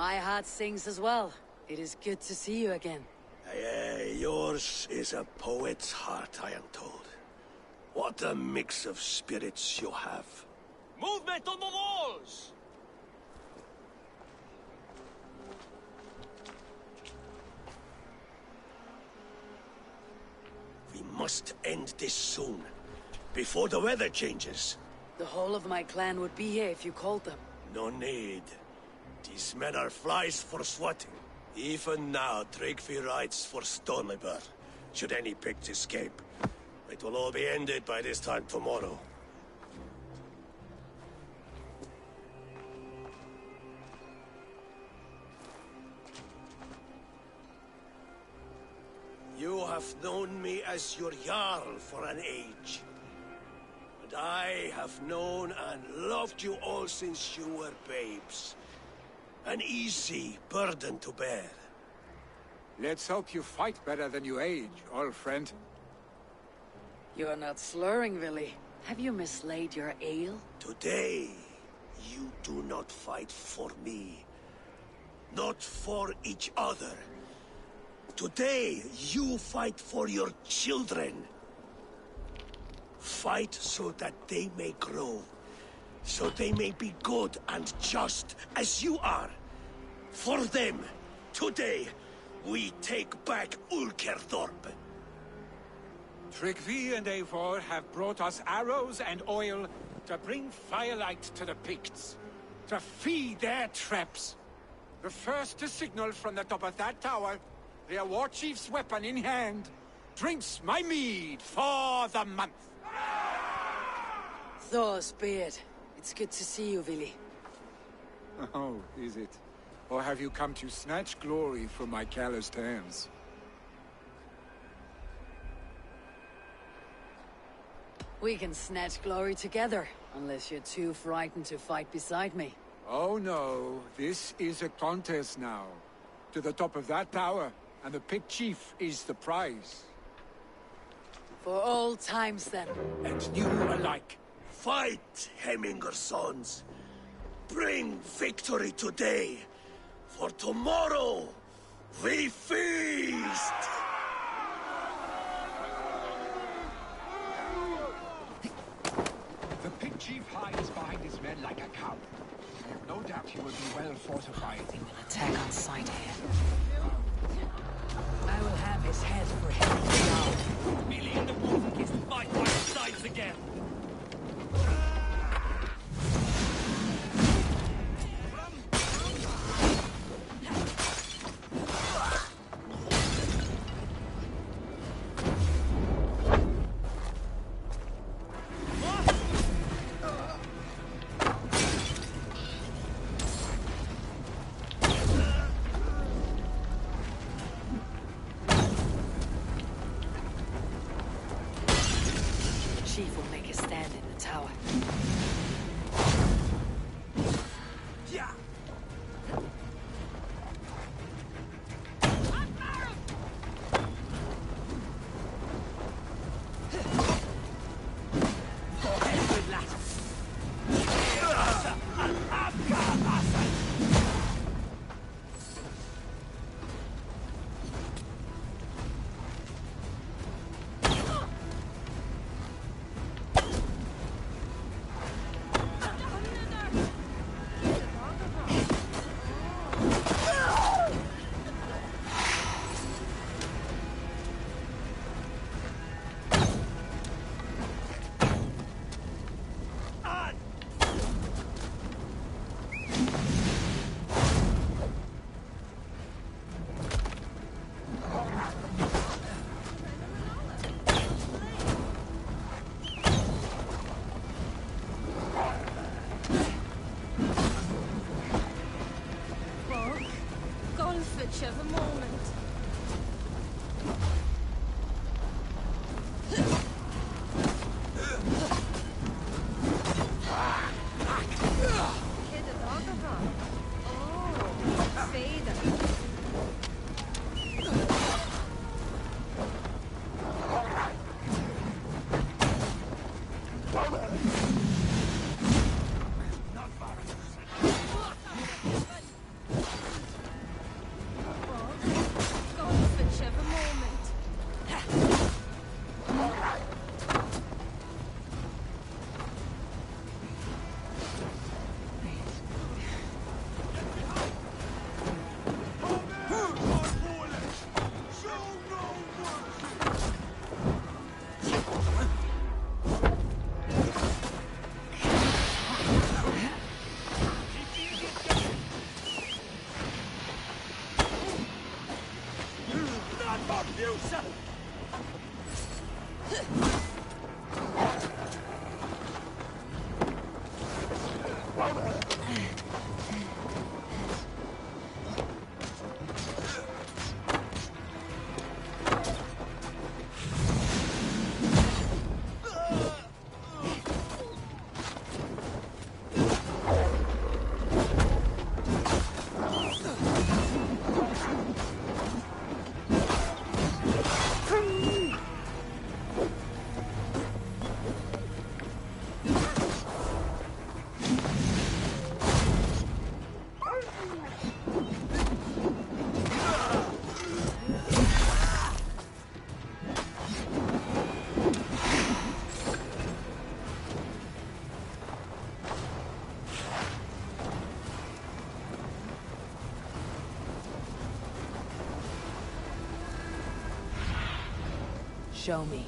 My heart sings as well. It is good to see you again. Yours is a poet's heart, I am told. What a mix of spirits you have. Movement on the walls! We must end this soon, before the weather changes. The whole of my clan would be here if you called them. No need. These men are flies for swatting. Even now, Tryggvi rides for Stonebur, should any Picts escape. It will all be ended by this time tomorrow. You have known me as your Jarl for an age. And I have known and loved you all since you were babes. An easy burden to bear. Let's hope you fight better than you age, old friend. You're not slurring, Willy. Have you mislaid your ale? Today, you do not fight for me. Not for each other. Today, you fight for your children. Fight so that they may grow. So they may be good and just as you are. For them, today, we take back Ulkerthorpe. Tryggvi and Eivor have brought us arrows and oil to bring firelight to the Picts, to feed their traps. The first to signal from the top of that tower, their war chief's weapon in hand, drinks my mead for the month. Thor's beard. It's good to see you, Willy. Oh, is it? Or have you come to snatch glory from my calloused hands? We can snatch glory together, unless you're too frightened to fight beside me. Oh no, this is a contest now. To the top of that tower, and the Pict Chief is the prize. For all times, then. And new alike. Fight, Hemminger sons. Bring victory today. For tomorrow, we feast! The Pict Chief hides behind his men like a coward. I have no doubt he will be well fortified. They will attack on sight here. I will have his head for him now. Billy and the Wolfkist fight by the sides again. Chief will make a stand in the tower. Yeah. Whichever moment. Show me.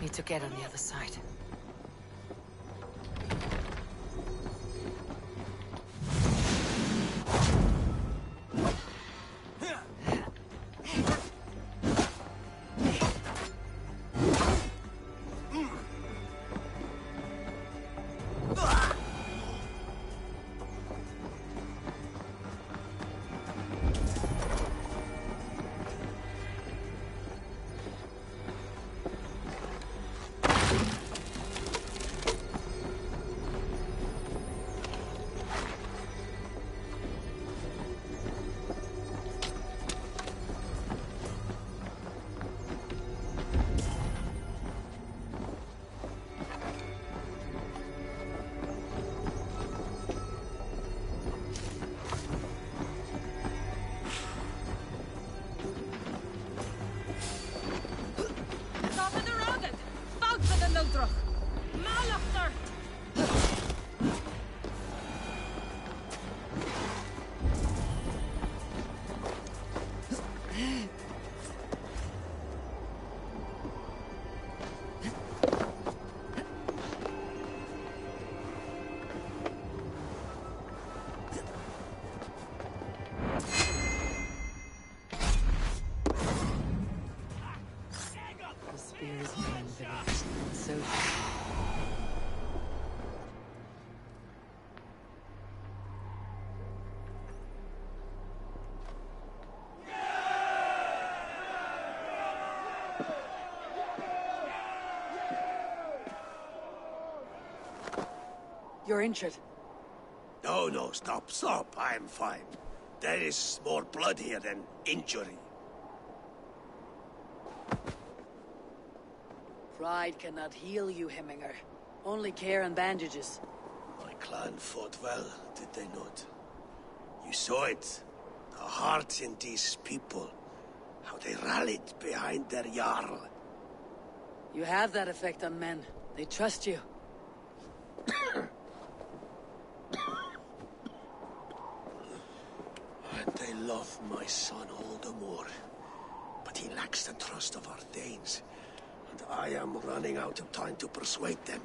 Need to get on the other side. Stop in the rocket! Fout for the Lodrog! Malachter! The spear is mine, Billy. So you're injured. No, no, stop, stop. I'm fine. There is more blood here than injury. Pride cannot heal you, Hemminger. Only care and bandages. My clan fought well, did they not? You saw it. The heart in these people. How they rallied behind their Jarl. You have that effect on men. They trust you. And they love my son all the more. But he lacks the trust of our Danes. And I am running out of time to persuade them.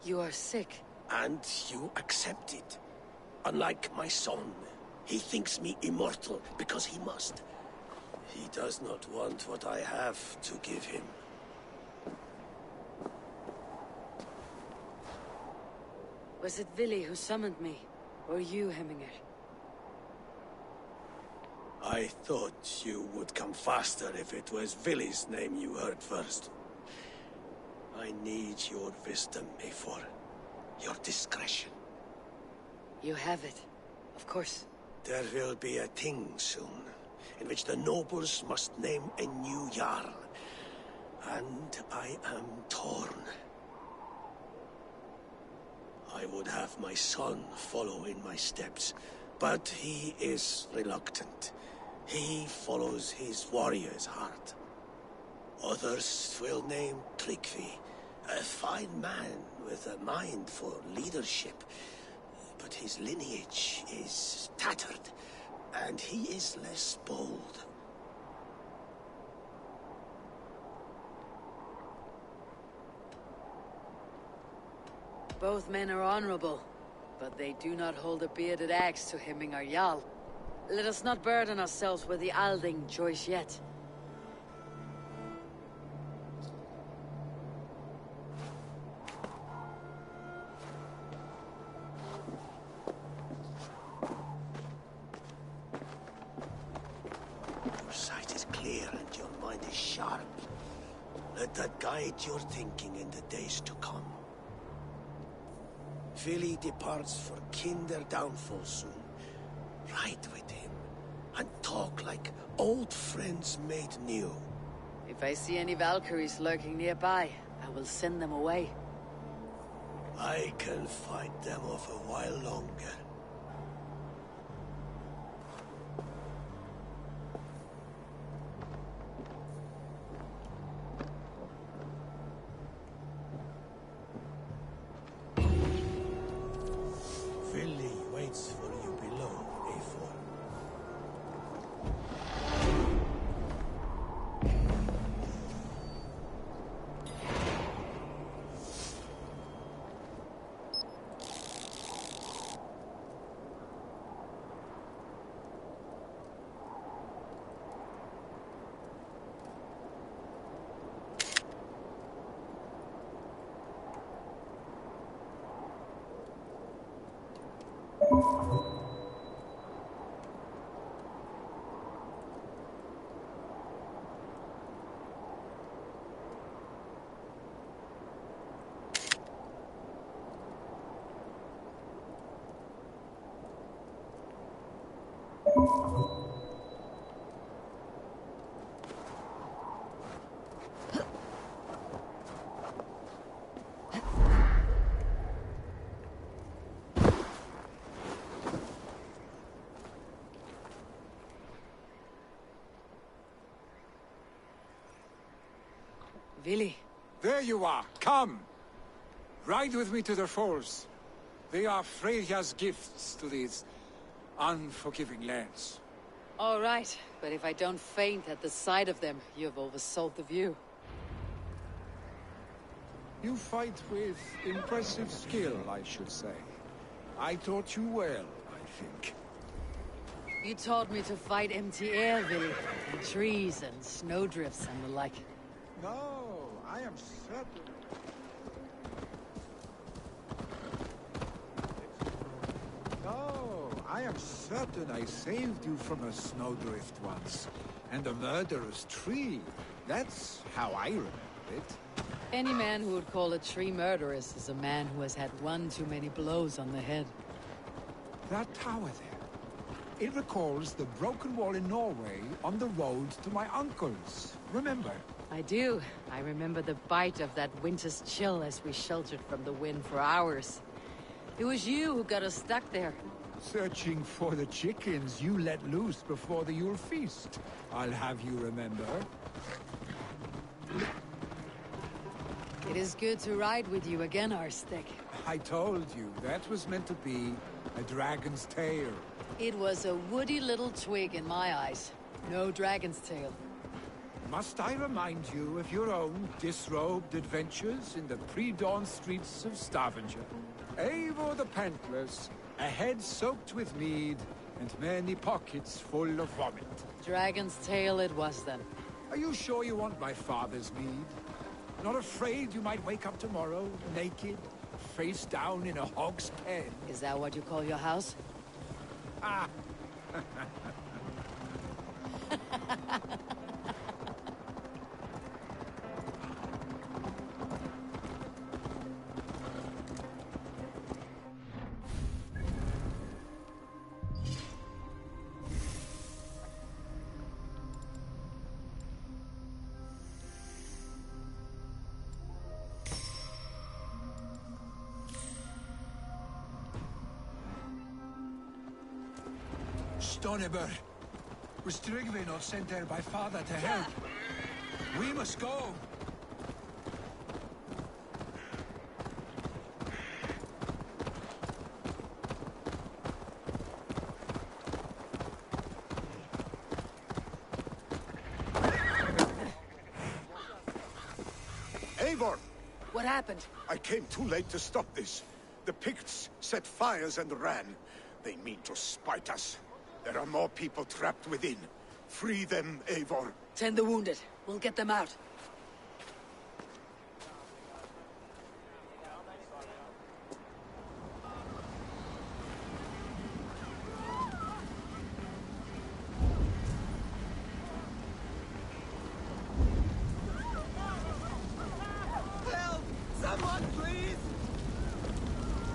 You are sick. And you accept it. Unlike my son, he thinks me immortal because he must. He does not want what I have to give him. Was it Vili who summoned me? Or you, Hemminger? I thought you would come faster if it was Vili's name you heard first. I need your wisdom, Eivor. Your discretion. You have it. Of course. There will be a thing soon, in which the nobles must name a new Jarl. And I am torn. I would have my son follow in my steps, but he is reluctant. He follows his warrior's heart. Others will name Tryggvi, a fine man with a mind for leadership. But his lineage is tattered, and he is less bold. Both men are honorable, but they do not hold a bearded axe to Hemminger Jarl. Let us not burden ourselves with the Alding choice yet. Your sight is clear and your mind is sharp. Let that guide your thinking in the days to come. Vili departs for Kinder downfall soon. Ride with him, and talk like old friends made new. If I see any Valkyries lurking nearby, I will send them away. I can fight them off a while longer. Vili waits for you below, Eivor. Willy. There you are. Come. Ride with me to the falls. They are Freya's gifts to these unforgiving lands. All right, but if I don't faint at the sight of them, you've oversold the view. You fight with impressive skill, I should say. I taught you well, I think. You taught me to fight empty air, Willy, and trees and snowdrifts and the like. No, I am certain. No, I am certain I saved you from a snowdrift once. And a murderous tree. That's how I remember it. Any man who would call a tree murderous is a man who has had one too many blows on the head. That tower there. It recalls the broken wall in Norway on the road to my uncle's. Remember? I do. I remember the bite of that winter's chill as we sheltered from the wind for hours. It was you who got us stuck there. Searching for the chickens you let loose before the Yule feast. I'll have you remember. It is good to ride with you again, Arstic. I told you, that was meant to be a dragon's tail. It was a woody little twig in my eyes. No dragon's tail. Must I remind you of your own disrobed adventures in the pre-dawn streets of Stavanger? Eivor the Pantless, a head soaked with mead, and many pockets full of vomit. Dragon's tail it was then. Are you sure you want my father's mead? Not afraid you might wake up tomorrow, naked, face down in a hog's pen? Is that what you call your house? Ah! Stoneber. Was Tryggvi not sent there by father to help? We must go. Eivor! What happened? I came too late to stop this. The Picts set fires and ran. They mean to spite us. There are more people trapped within. Free them, Eivor. Tend the wounded. We'll get them out. Help! Someone, please!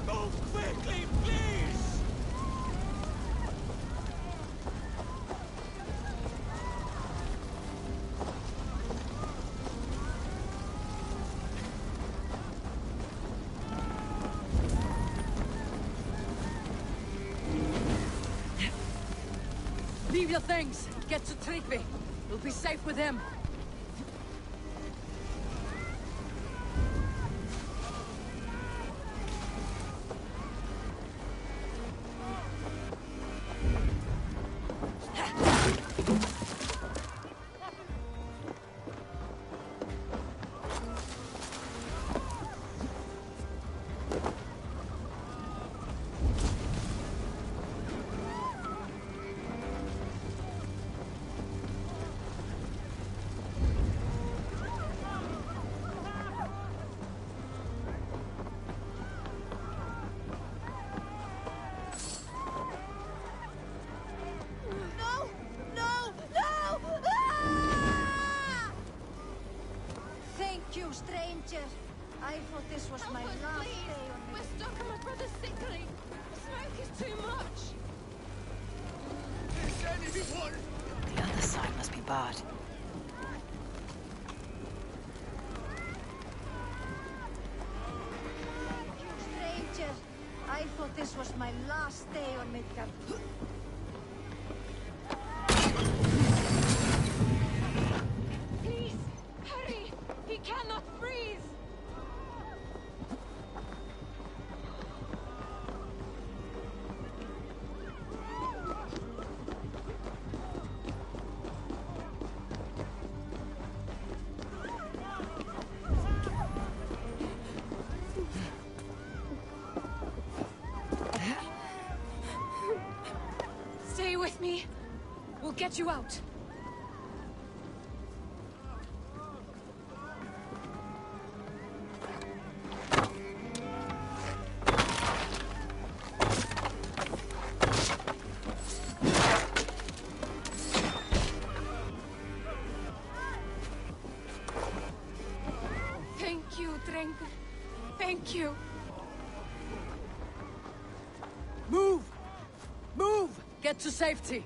Move quickly, please! Leave your things. Get to Tryggvi. We'll be safe with him. No! No! No! Ah! Thank you, stranger. I thought this was my Help us, last please! day on We're the... stuck and my brother's sickly. The smoke is too much. Is anyone? The other side must be barred. Thank you, stranger. I thought this was my last day on Midgard. Please, hurry! He can't get you out. Thank you, Drengur. Thank you. Move! Move! Get to safety!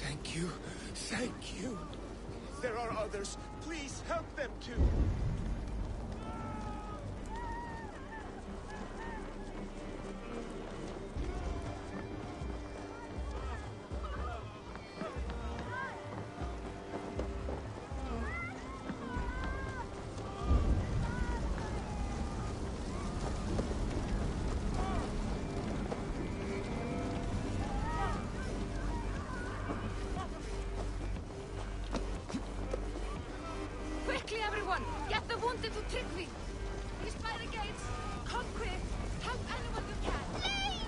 Thank you. Thank you. There are others. Please help them too. Quickly, everyone! Get the wounded to Tryggvi! He's by the gates! Come quick! Help anyone you can! Please!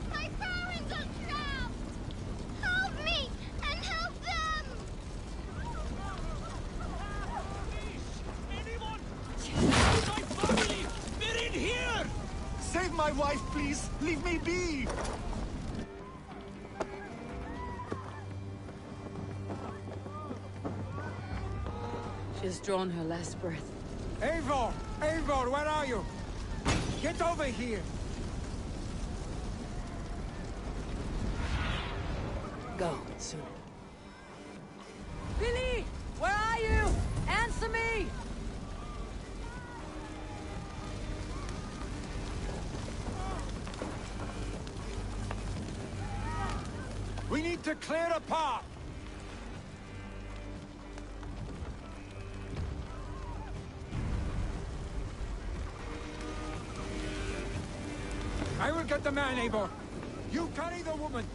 My parents are trapped! Help me and help them! Anyone? My family! They're in here! Save my wife, please. Leave me be. She's drawn her last breath. Eivor! Eivor, where are you? Get over here! Go, soon. Billy! Where are you? Answer me! We need to clear a path! I will get the man, Eivor. You carry the woman.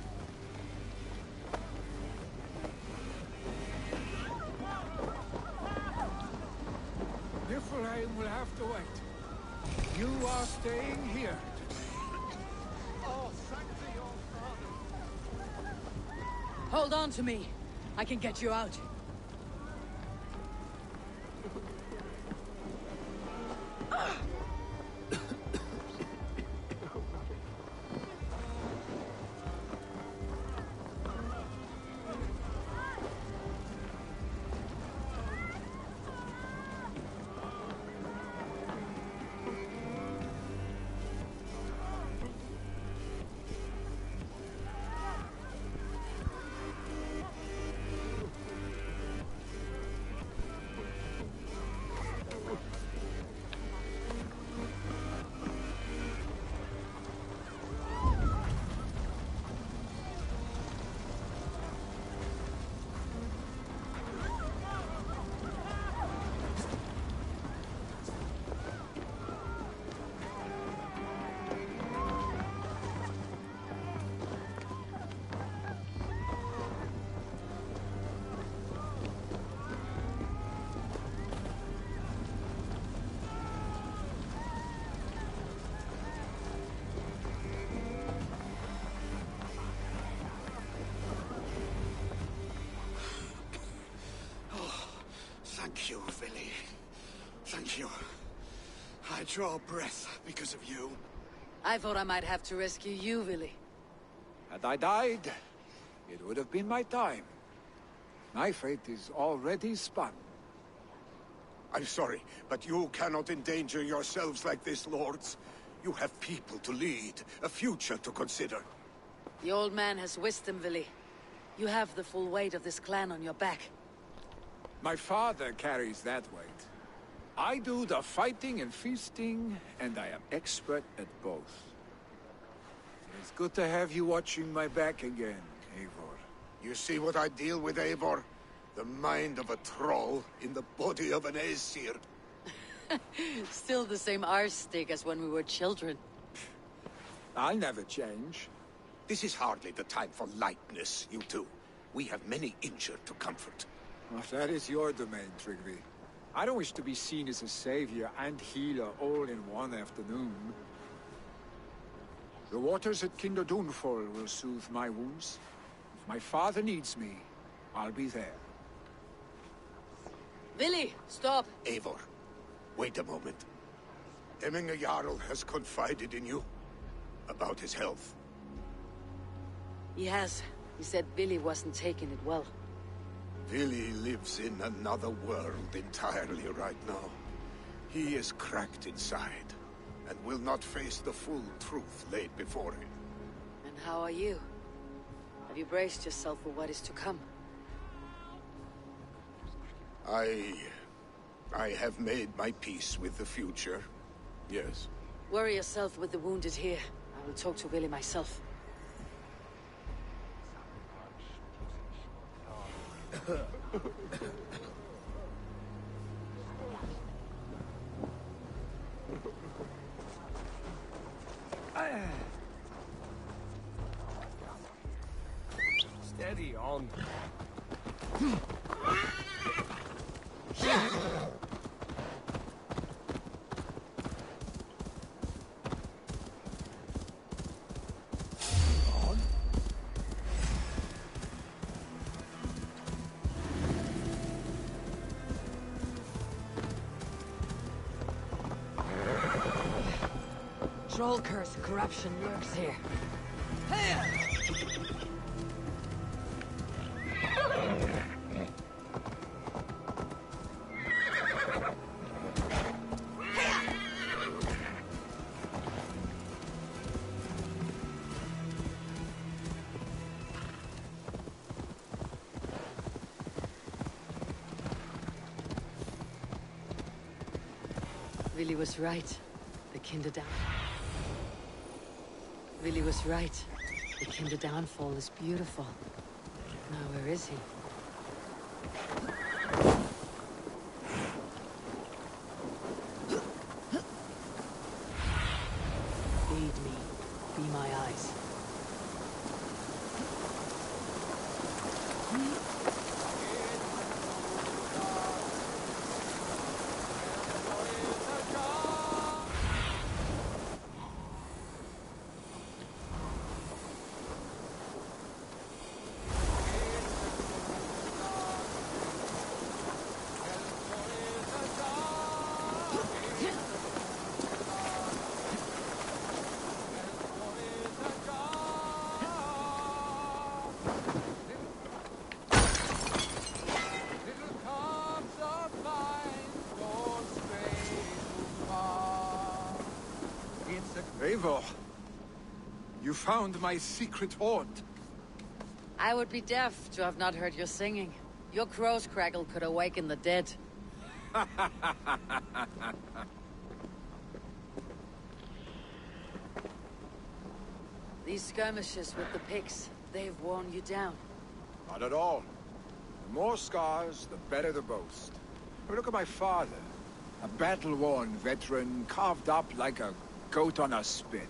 Niflheim will have to wait. You are staying here. Oh, thank thee, oh Father. Hold on to me. I can get you out. Thank you, Billy. Thank you. I draw breath because of you. I thought I might have to rescue you, Willy. Had I died, it would have been my time. My fate is already spun. I'm sorry, but you cannot endanger yourselves like this, lords. You have people to lead, a future to consider. The old man has wisdom, Willy. You have the full weight of this clan on your back. My father carries that weight. I do the fighting and feasting, and I am expert at both. It's good to have you watching my back again, Eivor. You see what I deal with, Eivor? The mind of a troll in the body of an Aesir. Still the same arse stick as when we were children. I'll never change. This is hardly the time for lightness, you two. We have many injured to comfort. Well, that is your domain, Tryggvi. I don't wish to be seen as a savior and healer all in one afternoon. The waters at Kinderdunfall will soothe my wounds. If my father needs me, I'll be there. Willy, stop! Eivor, wait a moment. Emminger Jarl has confided in you about his health. He has. He said Willy wasn't taking it well. Willy lives in another world entirely right now. He is cracked inside, and will not face the full truth laid before him. And how are you? Have you braced yourself for what is to come? I have made my peace with the future. Yes. Worry yourself with the wounded here. I will talk to Willy myself. Steady on. Troll curse corruption lurks here. Willy was right. The Kinder down. Willy was right. The Kinder downfall is beautiful. Now where is he? Feed me. Be my eyes. Eivor, you found my secret haunt. I would be deaf to have not heard your singing. Your crow's crackle could awaken the dead. These skirmishes with the pigs, they've worn you down. Not at all. The more scars, the better the boast. But look at my father. A battle-worn veteran, carved up like a goat on a spit.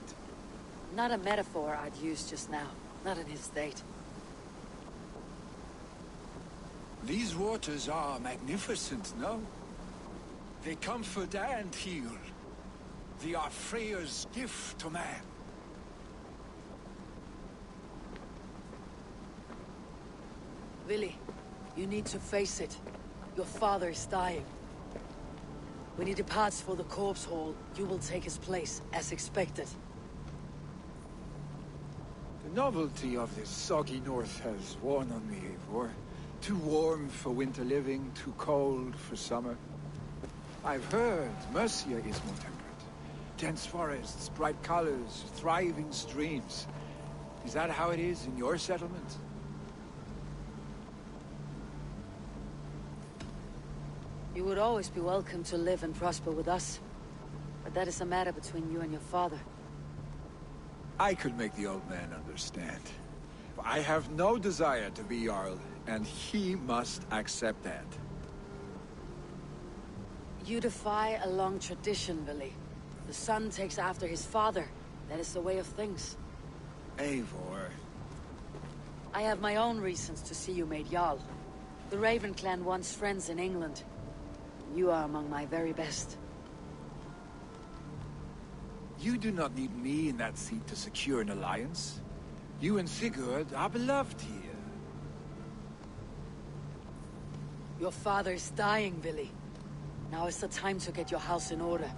Not a metaphor I'd use just now. Not in his state. These waters are magnificent, no? They comfort and heal. They are Freya's gift to man. Willy, you need to face it. Your father is dying. When he departs for the corpse hall, you will take his place, as expected. The novelty of this soggy north has worn on me, Eivor. Too warm for winter living, too cold for summer. I've heard Mercia is more temperate. Dense forests, bright colors, thriving streams. Is that how it is in your settlement? You would always be welcome to live and prosper with us. But that is a matter between you and your father. I could make the old man understand. I have no desire to be Jarl, and he must accept that. You defy a long tradition, Billy. The son takes after his father. That is the way of things. Eivor. I have my own reasons to see you made Jarl. The Raven clan wants friends in England. You are among my very best. You do not need me in that seat to secure an alliance. You and Sigurd are beloved here. Your father is dying, Billy. Now is the time to get your house in order.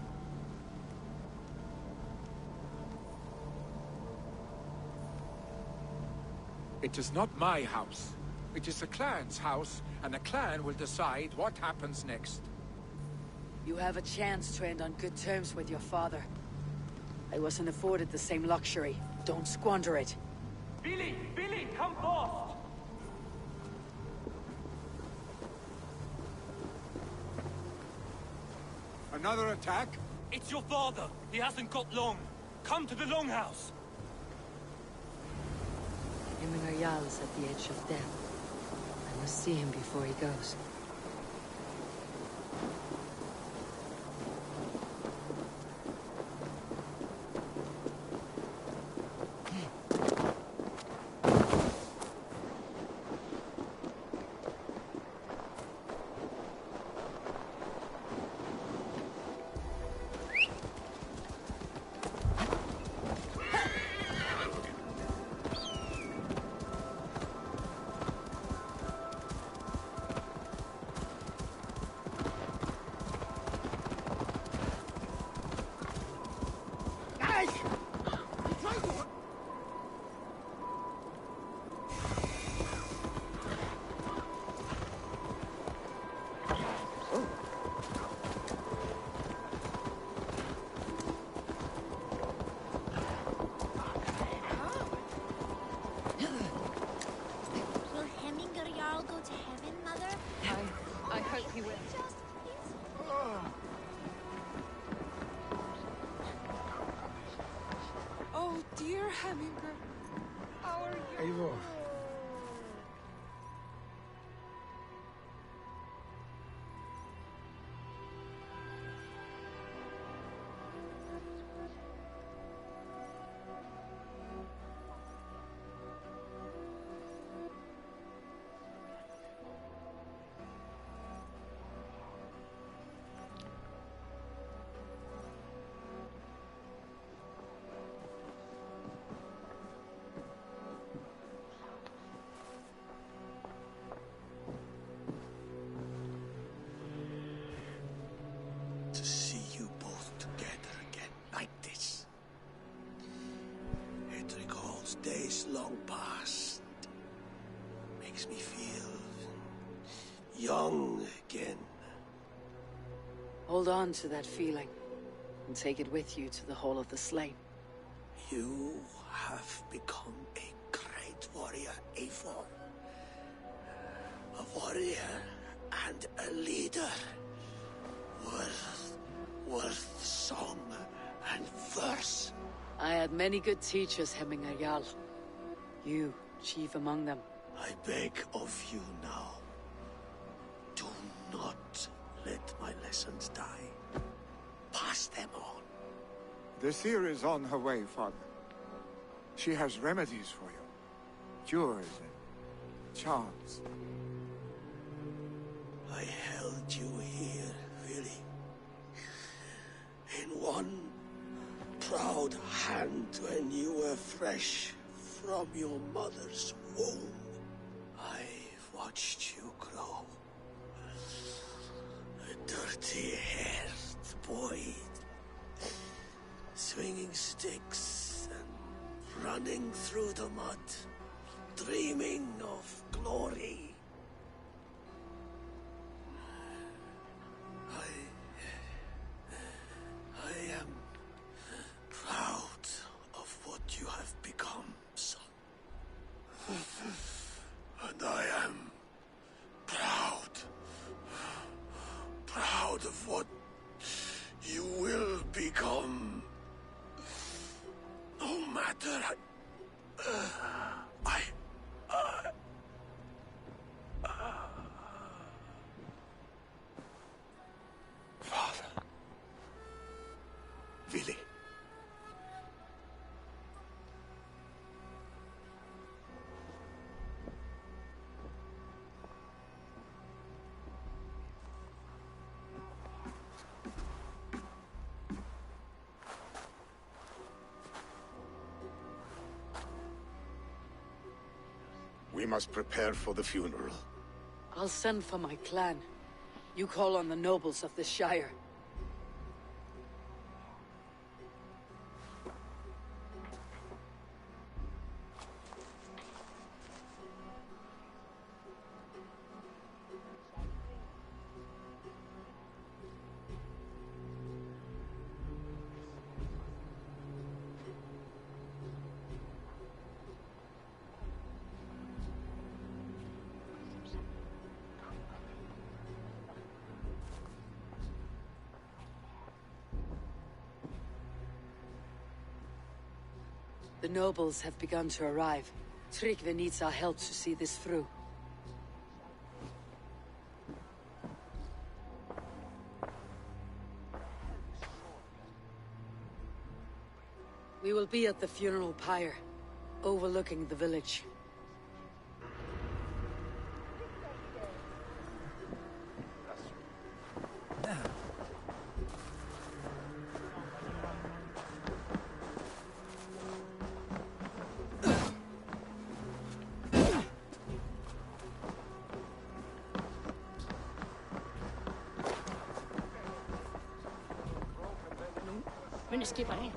It is not my house. It is the clan's house, and the clan will decide what happens next. You have a chance to end on good terms with your father. I wasn't afforded the same luxury. Don't squander it. Billy! Billy, come forth! Another attack? It's your father. He hasn't got long. Come to the longhouse. Himmingar Jarl is at the edge of death. I must see him before he goes. Will Hemminger Jarl go to heaven, Mother? I hope he will. Oh, dear Hemminger. Our Eivor. To see you both together again like this. It recalls days long past. Makes me feel young again. Hold on to that feeling, and take it with you to the Hall of the Slain. You have become a great warrior, Eivor. A warrior and a leader. Worth song and verse. I had many good teachers, Hemmingar Jarl. You, chief among them. I beg of you now, do not let my lessons die. Pass them on. The seer is on her way, Father. She has remedies for you. Cures and charms. I held you here, Willy. In one proud hand when you were fresh from your mother's womb. I've watched you grow. A dirty-haired boy, swinging sticks and running through the mud, dreaming of glory. I am proud of what you have become, son. And I am proud of what you will become. No matter Father. Willy. We must prepare for the funeral. I'll send for my clan. You call on the nobles of the Shire. The nobles have begun to arrive. Tryggvi needs our help to see this through. We will be at the funeral pyre, overlooking the village. Men skipper ner.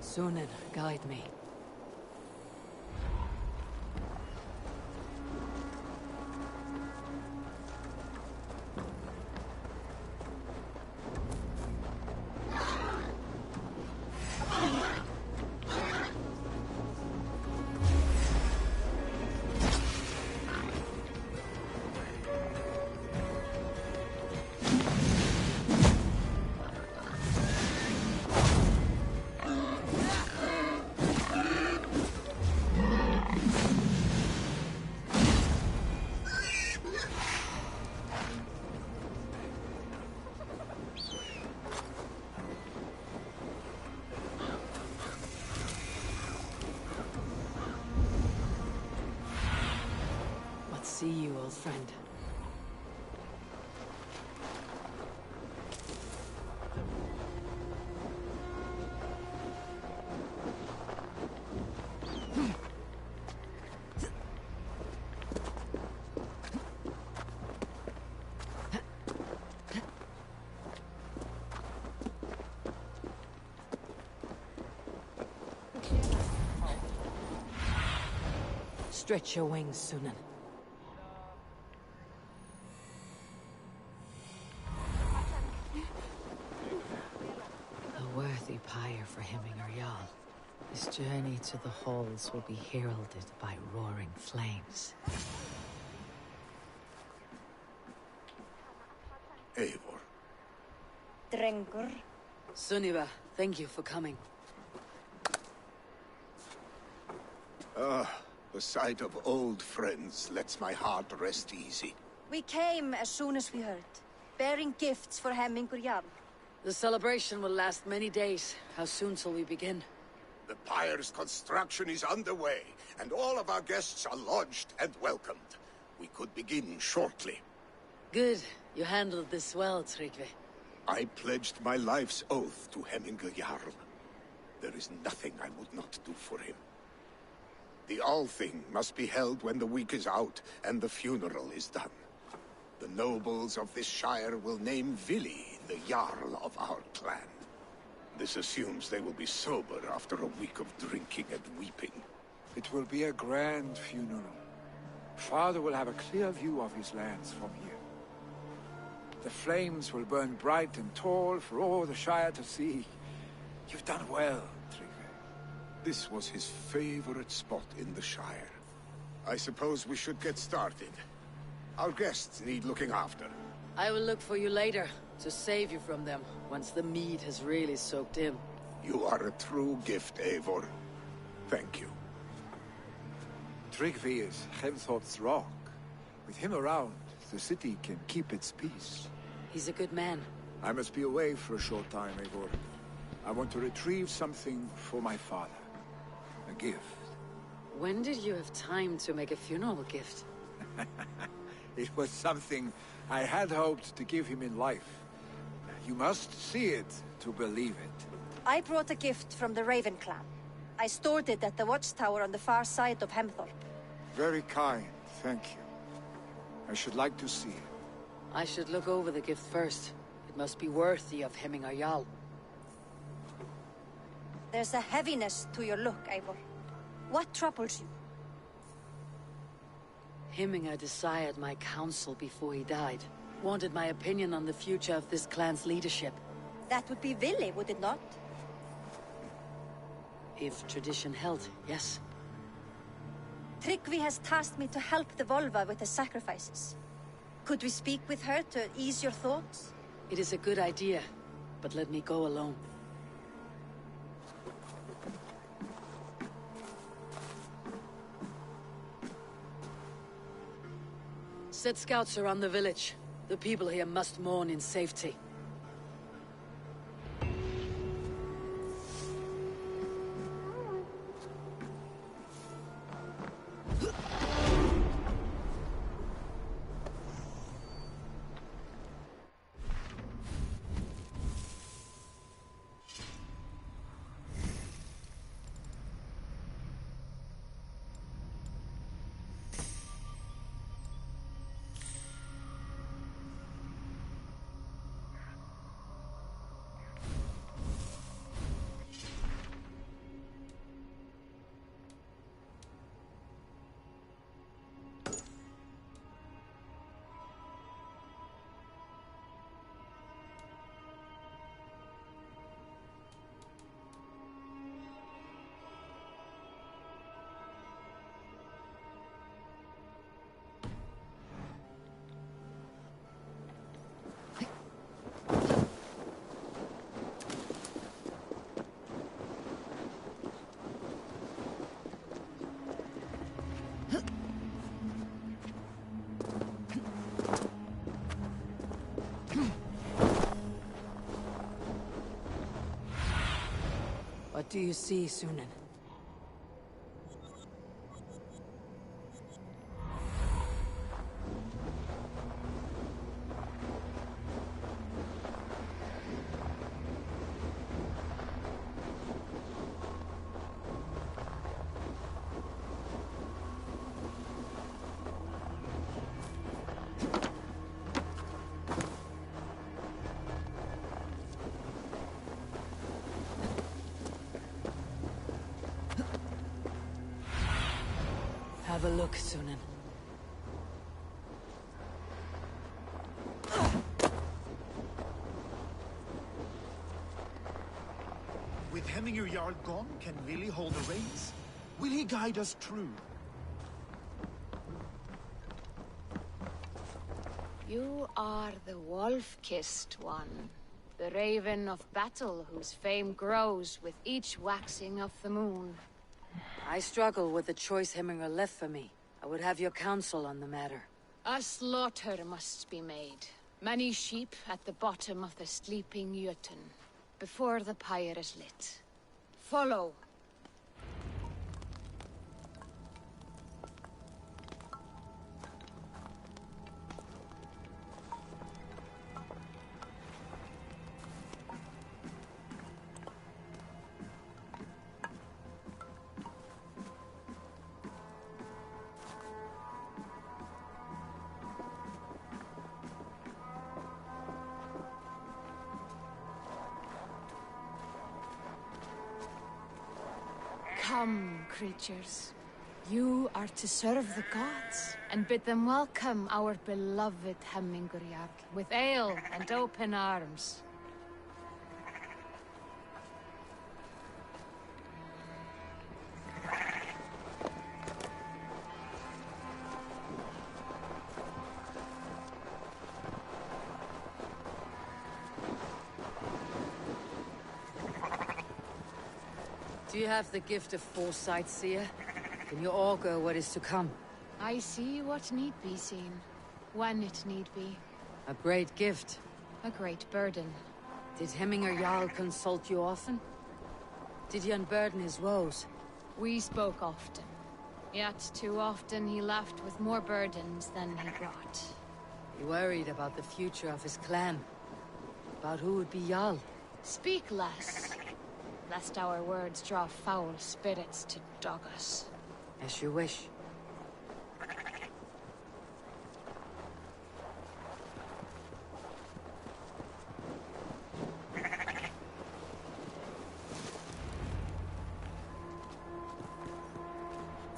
Sunan, guide me. See you, old friend. Stretch your wings, Sunan. A worthy pyre for Hemminger Jarl. His journey to the halls will be heralded by roaring flames. Eivor. Drengur. Sunniva, thank you for coming. The sight of old friends lets my heart rest easy. We came as soon as we heard, bearing gifts for Hemmingur Jarl. The celebration will last many days. How soon till we begin? The pyre's construction is underway, and all of our guests are lodged and welcomed. We could begin shortly. Good. You handled this well, Tryggvi. I pledged my life's oath to Hemingr Jarl. There is nothing I would not do for him. The Althing must be held when the week is out and the funeral is done. The nobles of this shire will name Vili the Jarl of our clan. This assumes they will be sober after a week of drinking and weeping. It will be a grand funeral. Father will have a clear view of his lands from here. The flames will burn bright and tall for all the Shire to see. You've done well, Tryggvi. This was his favorite spot in the Shire. I suppose we should get started. Our guests need looking after. I will look for you later, to save you from them, once the mead has really soaked in. You are a true gift, Eivor. Thank you. Tryggvi is Hemthorpe's rock. With him around, the city can keep its peace. He's a good man. I must be away for a short time, Eivor. I want to retrieve something for my father. A gift. When did you have time to make a funeral gift? It was something I had hoped to give him in life. You must see it to believe it. I brought a gift from the Raven clan. I stored it at the watchtower on the far side of Hemthorpe. Very kind, thank you. I should like to see it. I should look over the gift first. It must be worthy of Hemingr Jarl. There's a heaviness to your look, Eivor. What troubles you? Hemingr desired my counsel before he died. Wanted my opinion on the future of this clan's leadership. That would be Vili, would it not? If tradition held, yes. Tryggvi has tasked me to help the Volva with the sacrifices. Could we speak with her to ease your thoughts? It is a good idea, but let me go alone. Set scouts around the village. The people here must mourn in safety. What do you see, Sunan? Have a look, Sunan. With Hemingr Jarl gone, can Vili hold the reins? Will he guide us true? You are the wolf-kissed one. The raven of battle whose fame grows with each waxing of the moon. I struggle with the choice Hemingr left for me. I would have your counsel on the matter. A slaughter must be made. Many sheep at the bottom of the sleeping Jötun, before the pyre is lit. Follow. Come, creatures. You are to serve the gods, and bid them welcome our beloved Heminguriar with ale and open arms. Do you have the gift of foresight, seer? Can you augur what is to come? I see what need be seen, when it need be. A great gift. A great burden. Did Hemminger Jarl consult you often? Did he unburden his woes? We spoke often. Yet too often he left with more burdens than he brought. He worried about the future of his clan. About who would be Jarl. Speak less, lest our words draw foul spirits to dog us. As you wish.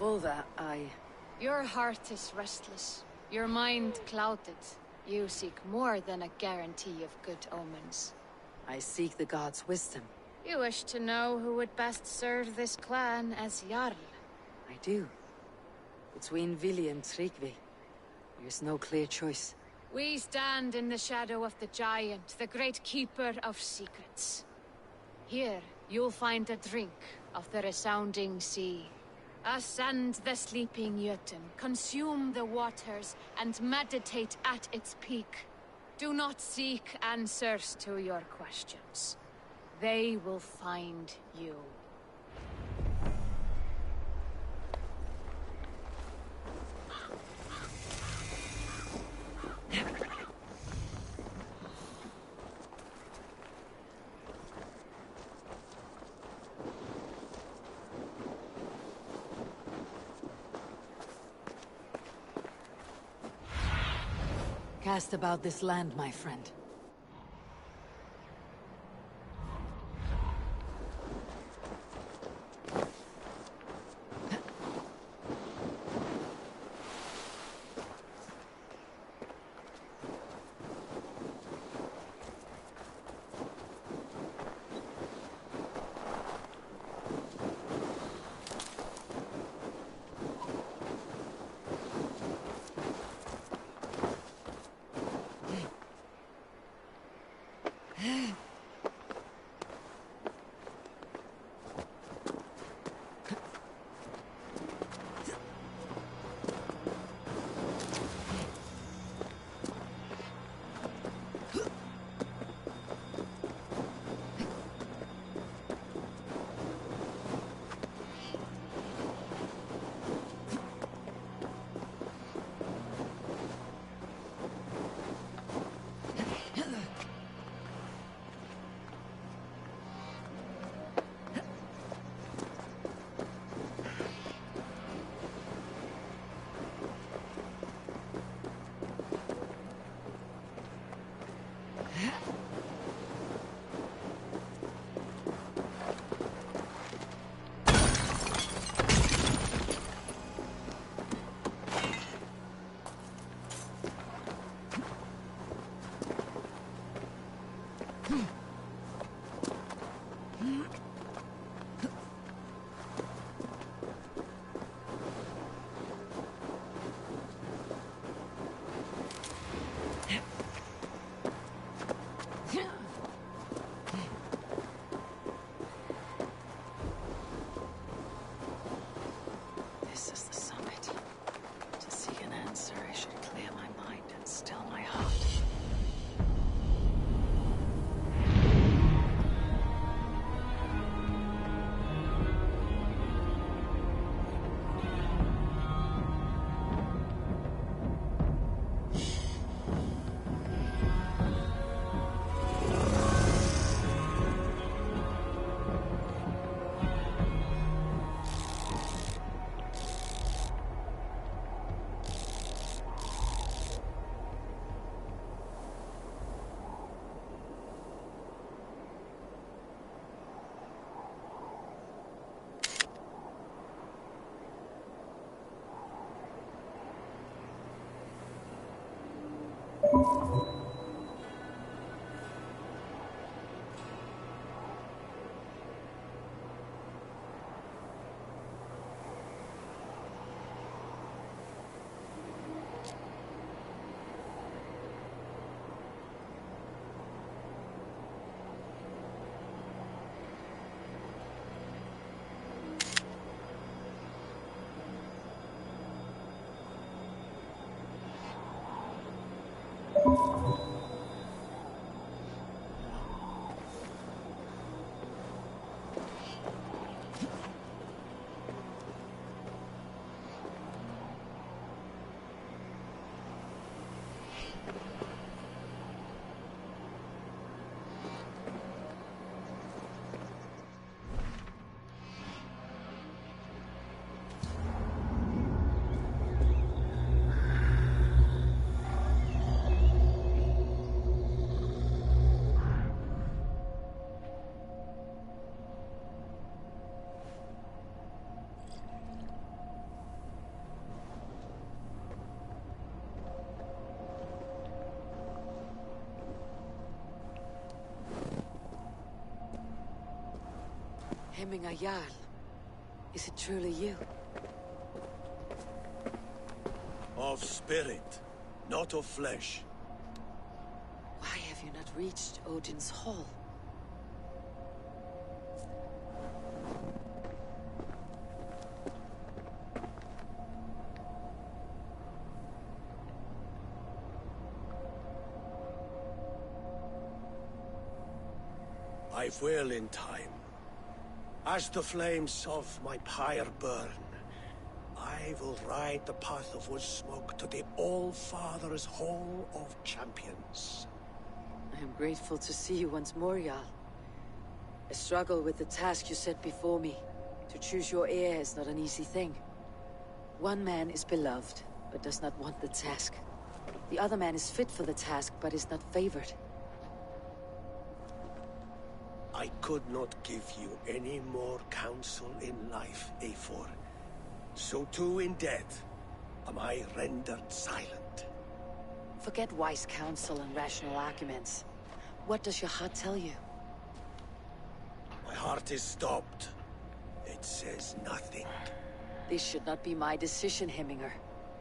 Volva, Your heart is restless. Your mind clouded. You seek more than a guarantee of good omens. I seek the gods' wisdom. You wish to know who would best serve this clan as Jarl. I do. Between Vili and Tryggvi, there's no clear choice. We stand in the shadow of the giant, the great keeper of secrets. Here, you'll find a drink of the resounding sea. Ascend the sleeping Jotun, consume the waters, and meditate at its peak. Do not seek answers to your questions. They will find you. Cast about this land, my friend. Hemminger Jarl. Is it truly you? Of spirit, not of flesh. Why have you not reached Odin's Hall? I will in time. As the flames of my pyre burn, I will ride the path of Woodsmoke to the All-Father's Hall of Champions. I am grateful to see you once more, Jarl. I struggle with the task you set before me. To choose your heir is not an easy thing. One man is beloved, but does not want the task. The other man is fit for the task, but is not favored. I could not give you any more counsel in life, Eivor. So too in death am I rendered silent. Forget wise counsel and rational arguments. What does your heart tell you? My heart is stopped. It says nothing. This should not be my decision, Hemminger.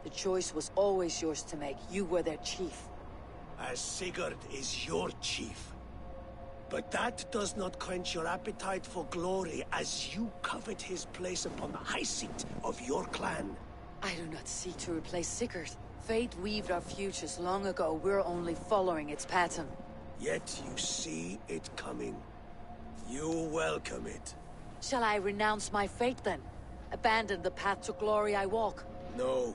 The choice was always yours to make. You were their chief. As Sigurd is your chief. But that does not quench your appetite for glory as you covet his place upon the high seat of your clan. I do not seek to replace Sigurd. Fate weaved our futures long ago. We're only following its pattern. Yet you see it coming. You welcome it. Shall I renounce my fate then? Abandon the path to glory I walk? No.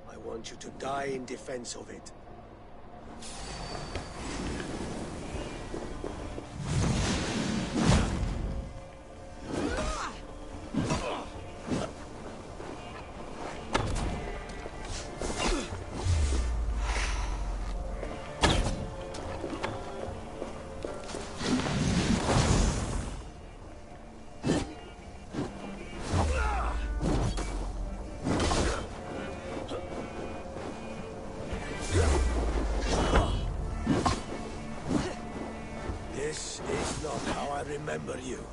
I want you to die in defense of it. This is not how I remember you.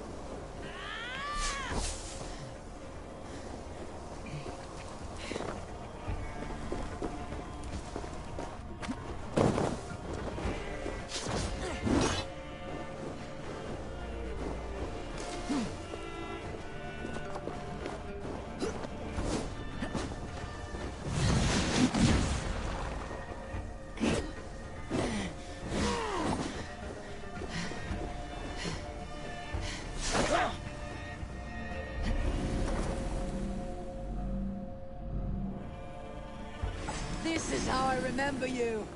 This is how I remember you.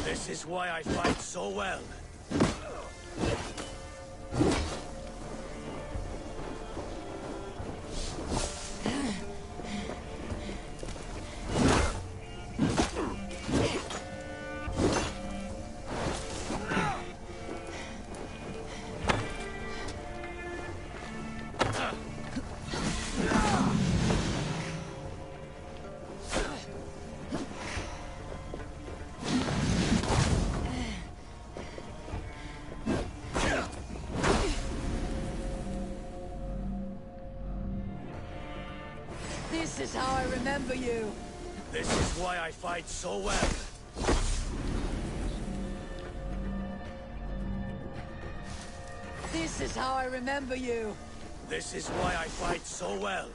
This is why I fight so well. This is how I remember you. This is why I fight so well. This is how I remember you. This is why I fight so well.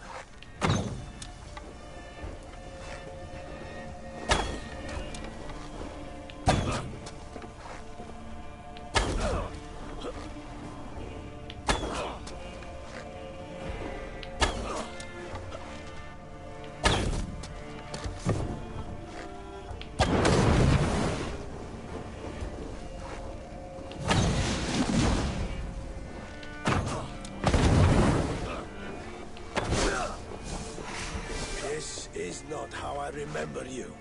This is not how I remember you.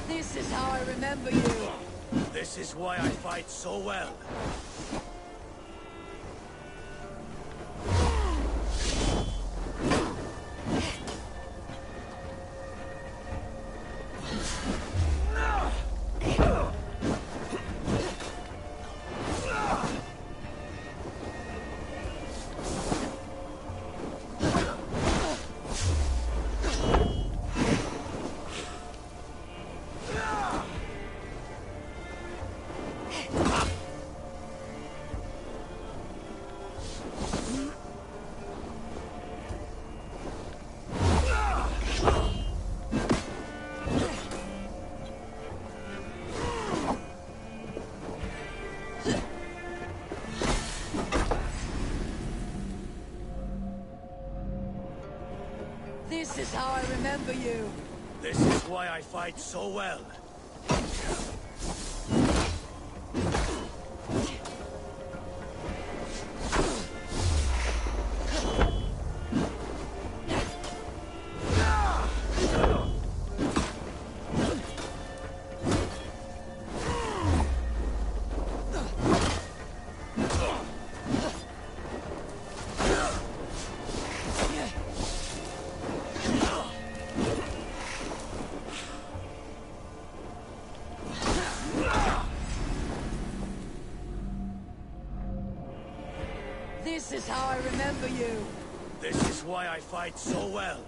This is how I remember you. This is why I fight so well. This is how I remember you. This is why I fight so well. This is how I remember you. This is why I fight so well.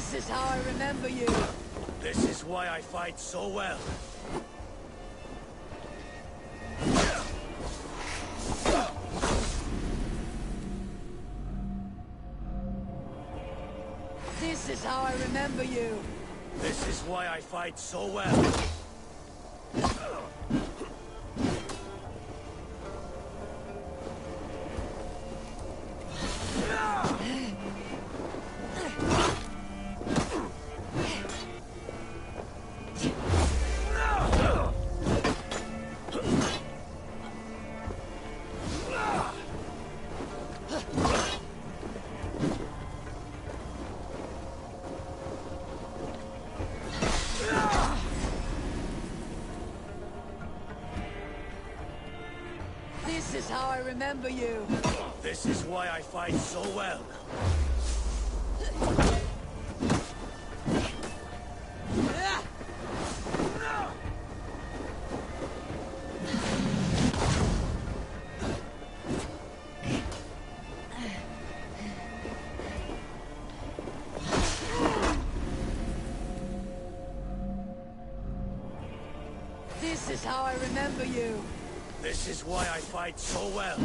This is how I remember you. This is why I fight so well. This is how I remember you. This is why I fight so well. This is how I remember you. This is why I fight so well. This is how I remember you. This is why I fight so well.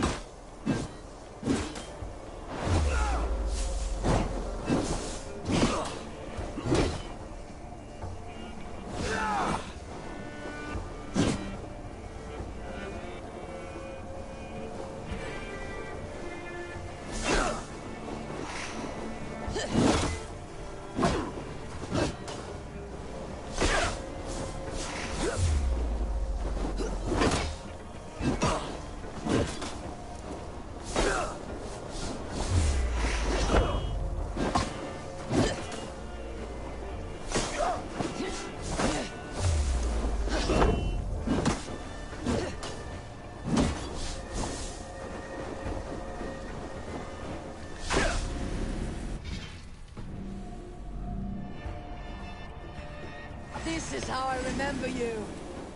This is how I remember you.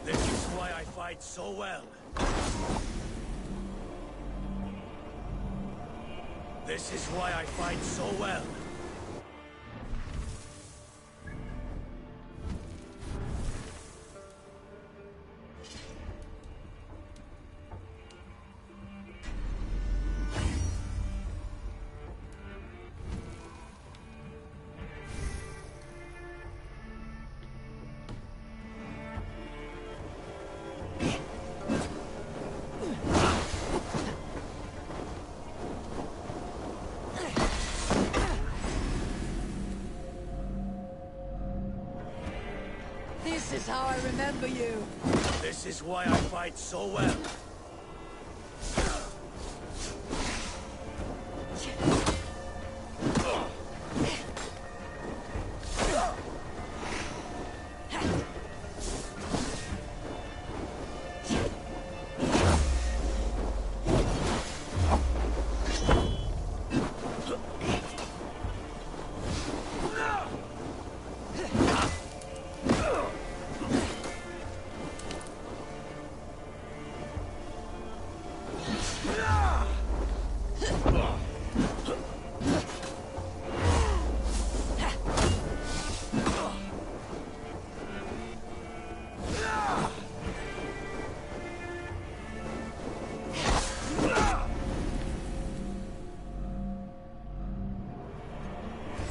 This is why I fight so well. This is why I fight so well. This is how I remember you. This is why I fight so well.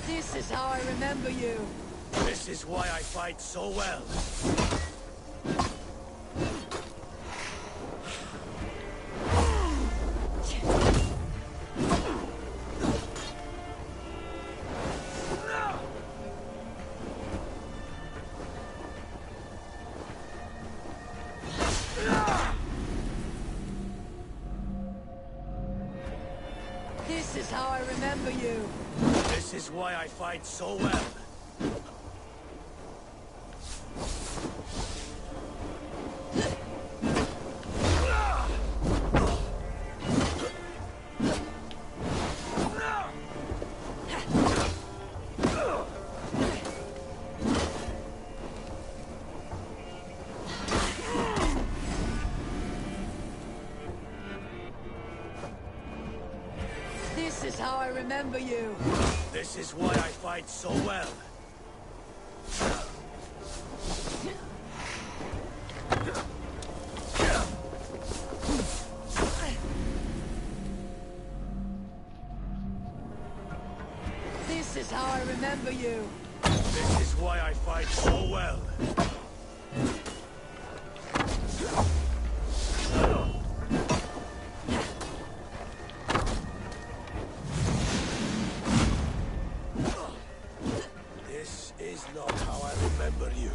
This is how I remember you. This is why I fight so well. This is how I remember you. This is why I fight so well. This is how I remember you. This is why I fight so well. This is how I remember you. This is why I fight so well. This is not how I remember you.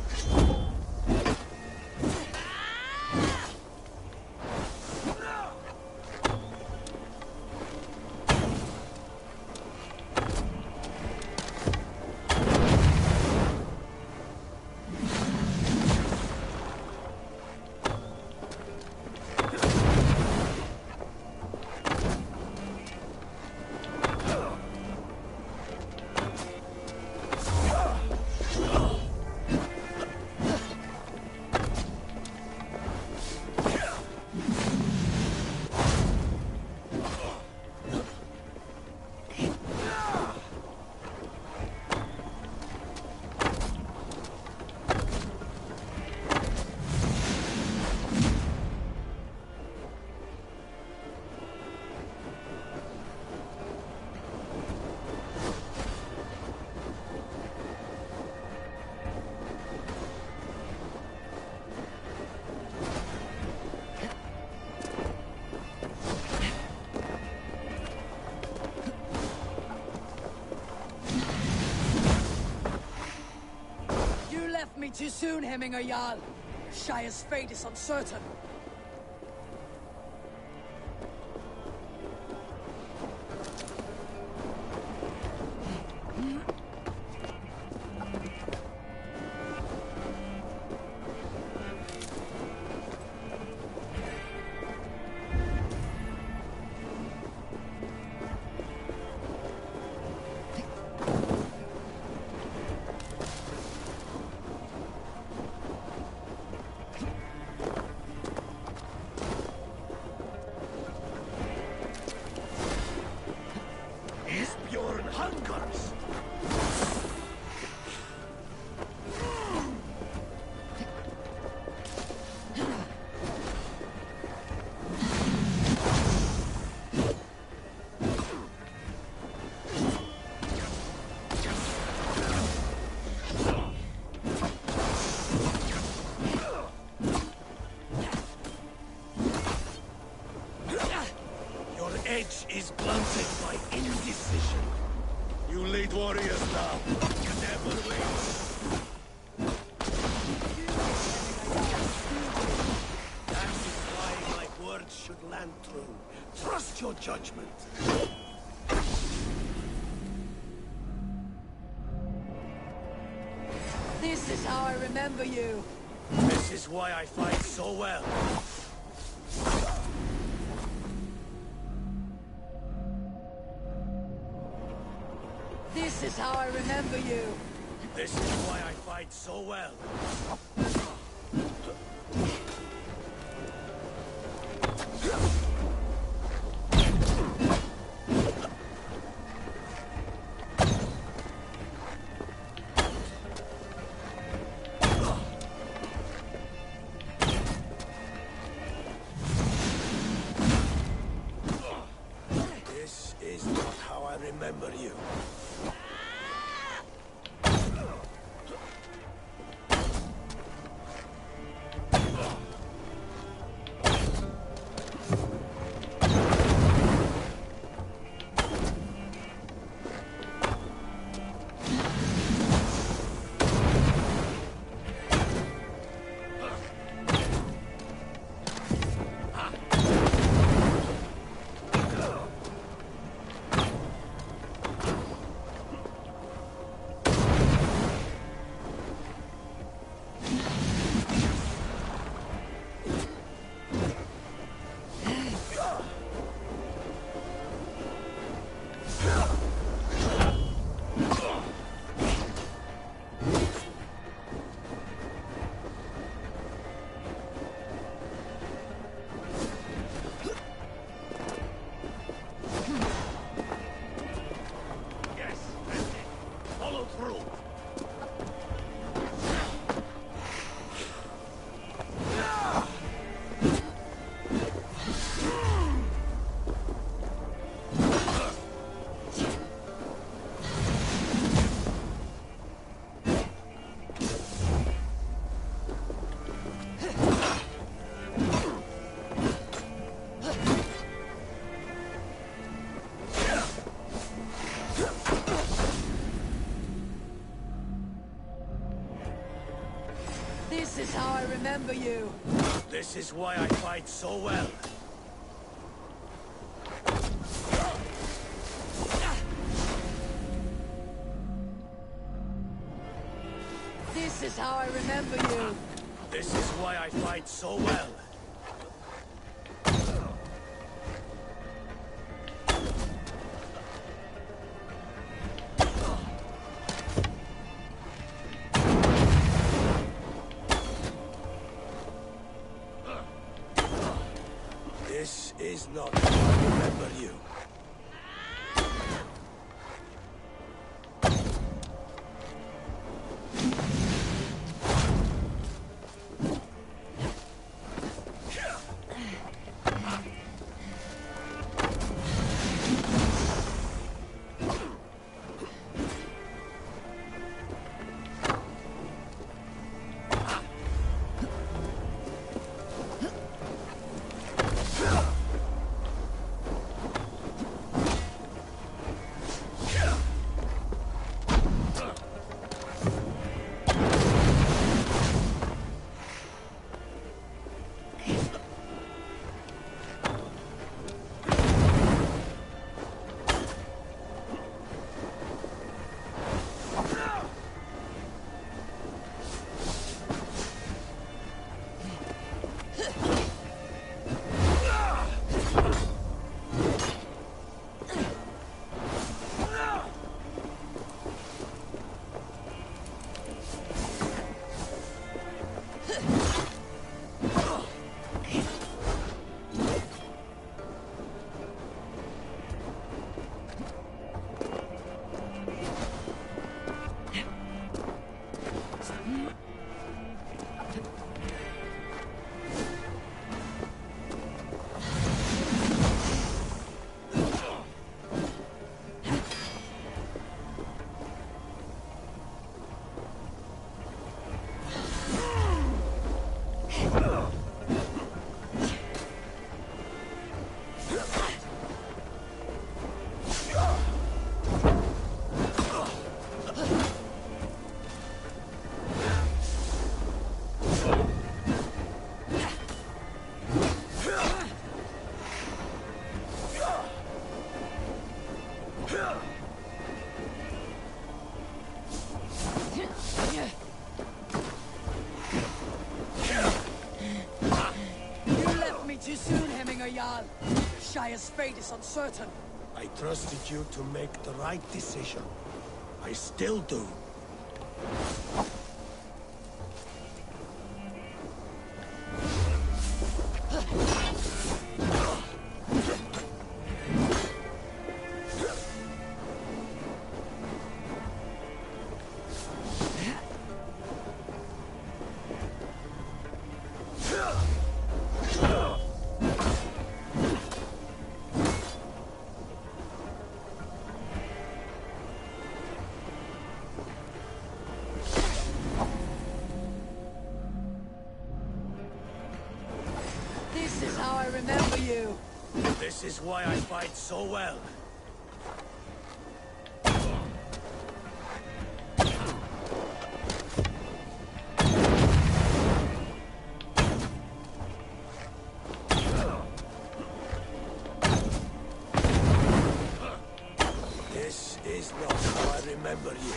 Left me too soon, Hemminger Jarl. Shire's fate is uncertain. courage is blunted by indecision. You lead warriors now. Never wait. That is why my words should land true. Trust your judgment. This is how I remember you. This is why I fight so well. This is how I remember you. This is why I fight so well. This is not how I remember you. Follow through. This is how I remember you. This is why I fight so well. This is how I remember you. This is why I fight so well. This is not how I remember you. too soon, Hemminger Jarl. Shire's fate is uncertain. I trusted you to make the right decision. I still do. This is how I remember you. This is why I fight so well. This is not how I remember you.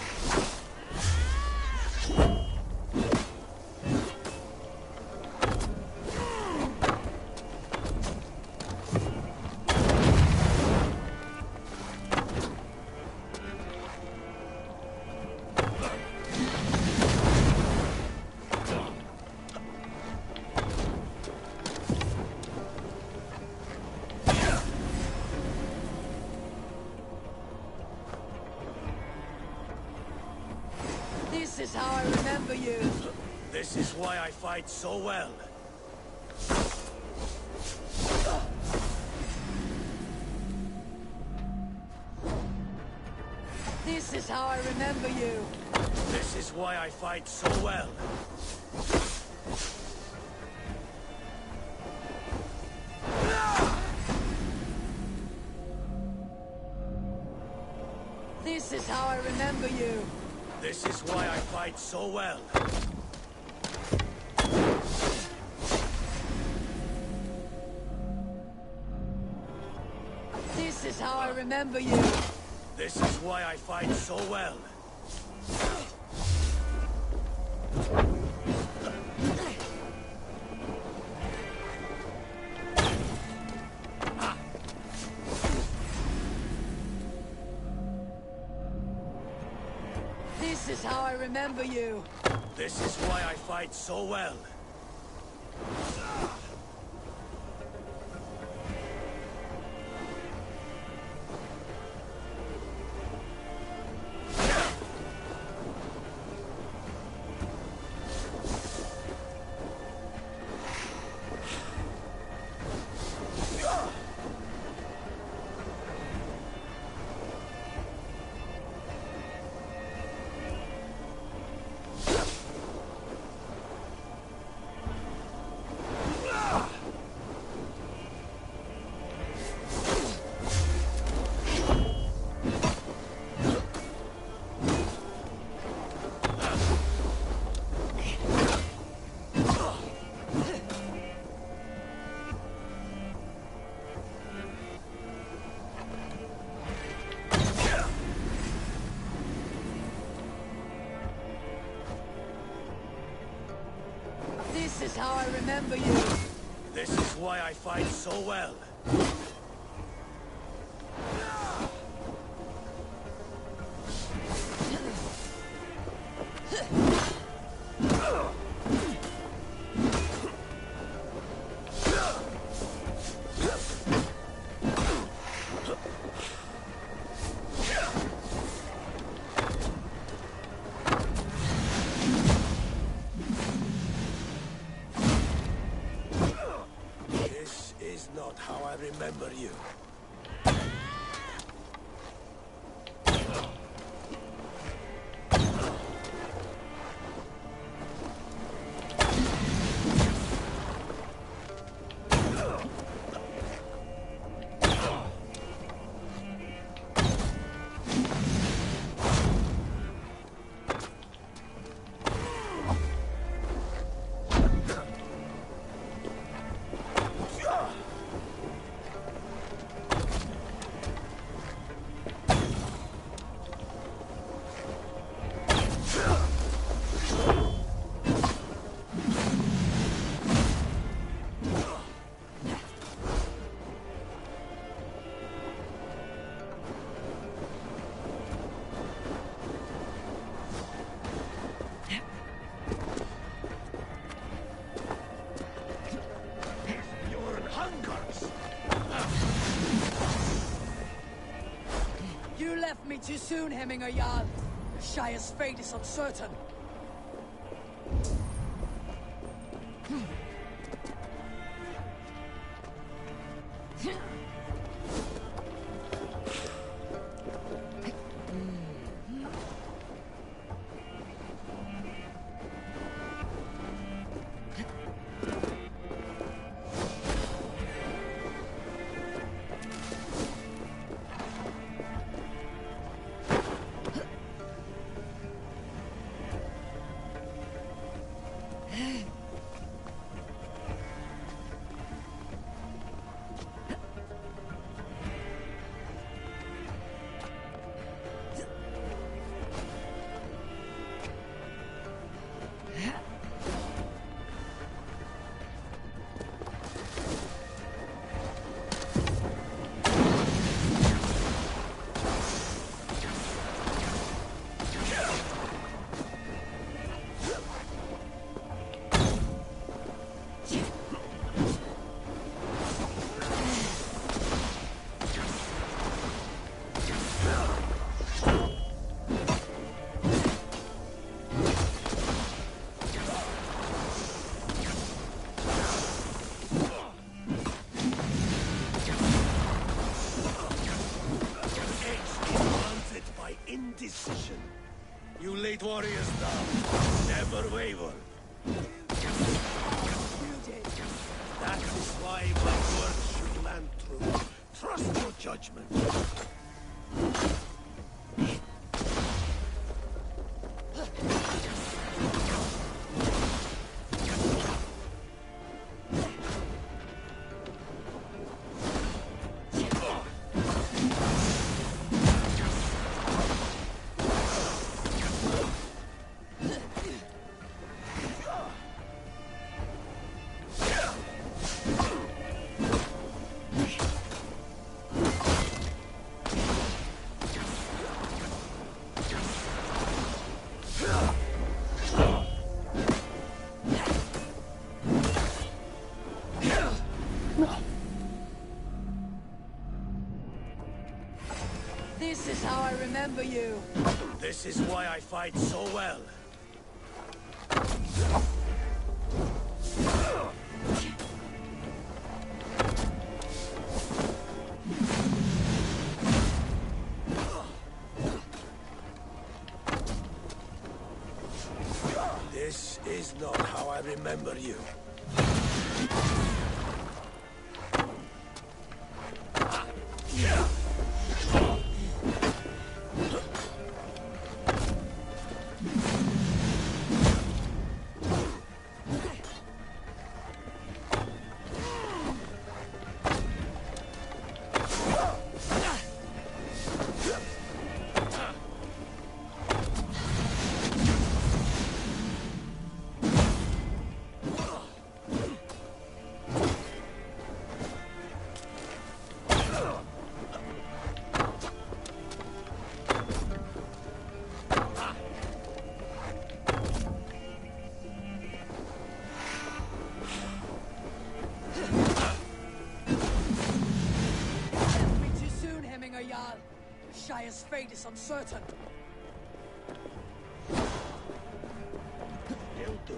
This is how I remember you. This is why I fight so well. This is how I remember you. This is why I fight so well. This is how I remember you. This is why I fight so well. This is how I remember you. This is why I fight so well. This is how I remember you. This is why I fight so well. This is how I remember you. This is why I fight so well. This is not how I remember you. too soon, Hemminger Jarl. The Shire's fate is uncertain. Indecision. You late warriors now, never waver. That is why my words should land true. Trust your judgment. This is how I remember you. This is why I fight so well. This is not how I remember you. Shire's fate is uncertain. They'll do.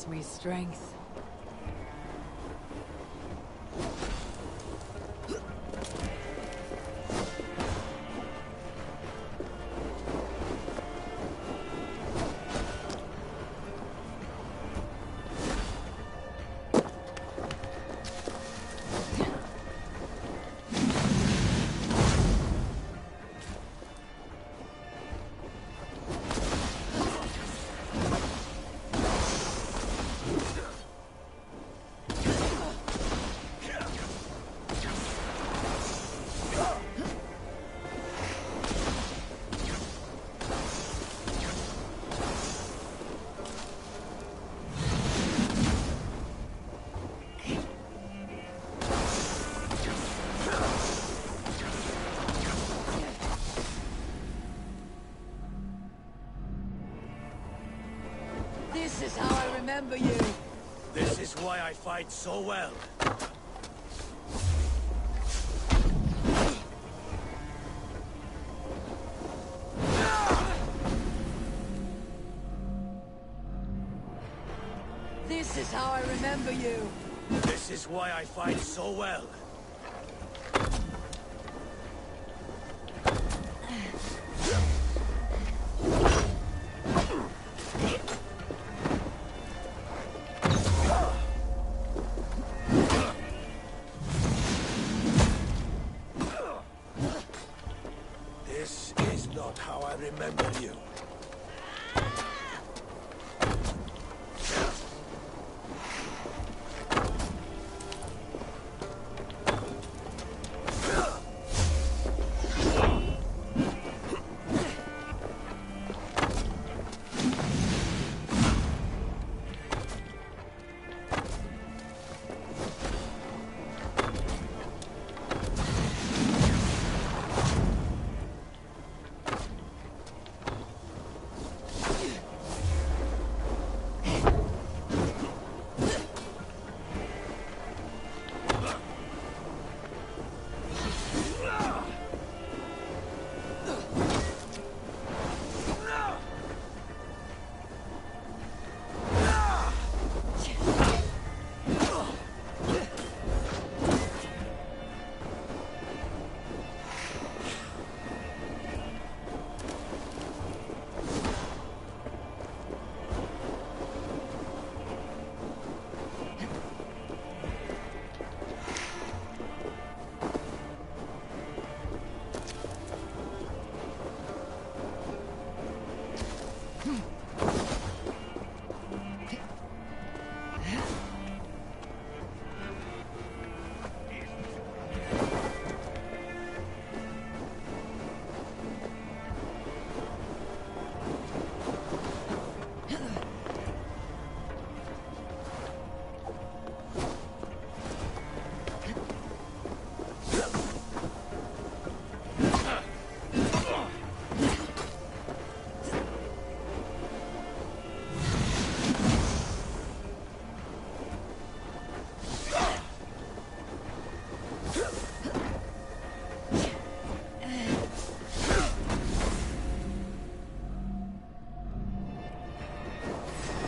gives me strength. This is how I remember you. This is why I fight so well. This is how I remember you. This is why I fight so well. This is not how I remember you.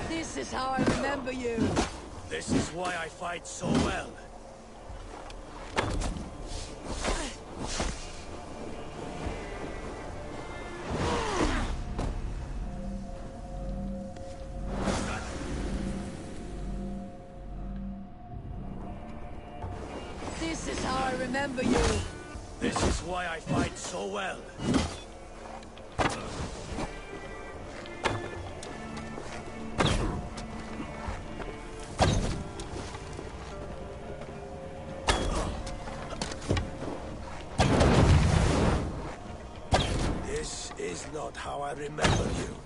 This is how I remember you. This is why I fight so well. This is how I remember you. This is why I fight so well. This is not how I remember you.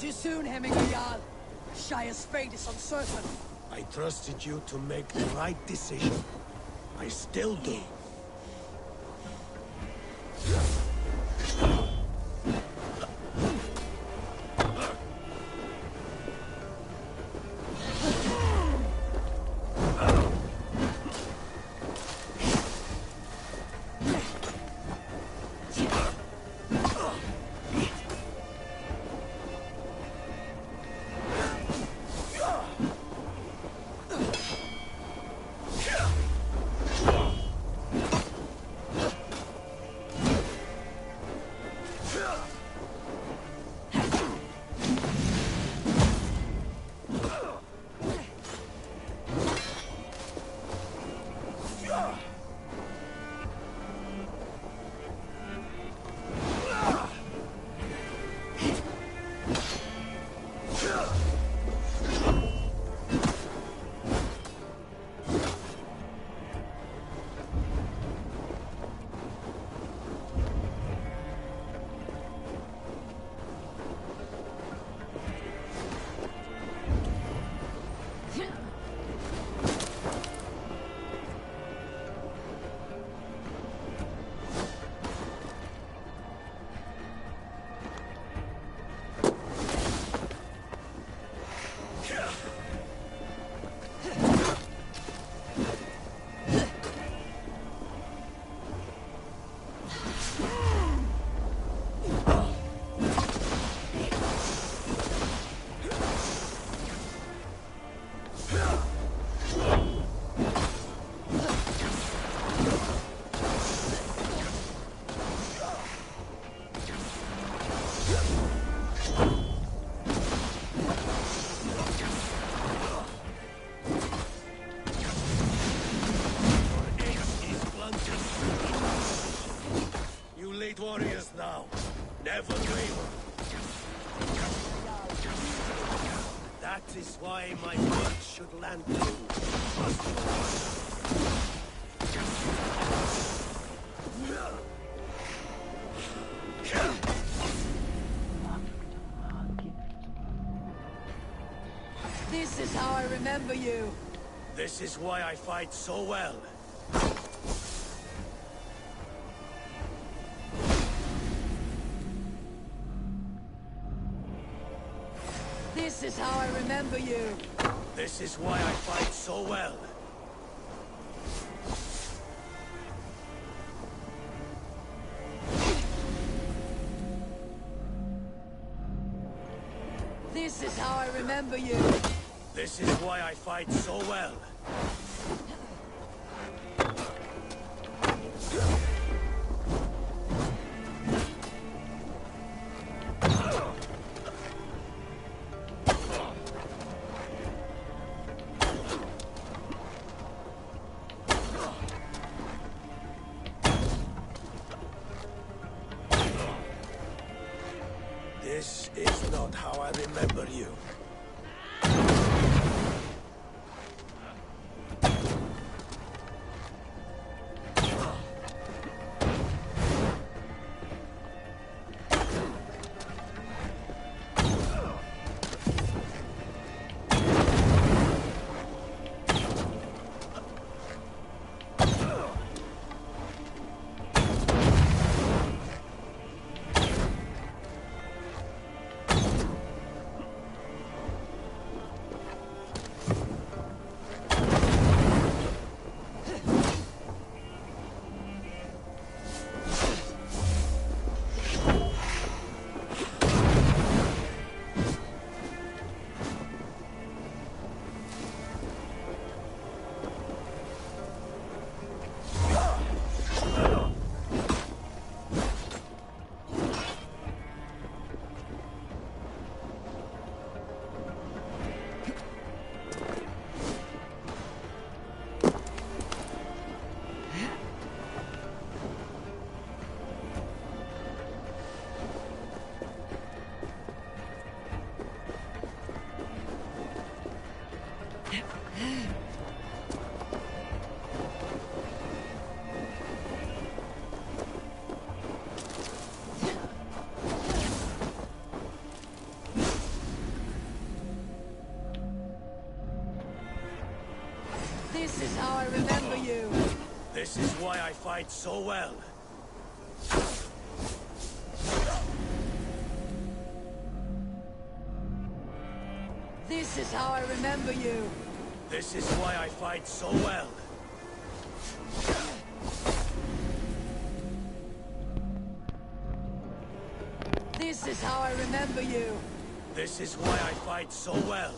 too soon, Hemminger Jarl. Shire's fate is uncertain. I trusted you to make the right decision. I still do. Warriors now. Never waver. That is why my word should land true. This is how I remember you. This is why I fight so well. This is how I remember you. This is why I fight so well. This is how I remember you. This is why I fight so well. This is not how I remember you. This is why I fight so well. This is how I remember you. This is why I fight so well. This is how I remember you. This is why I fight so well.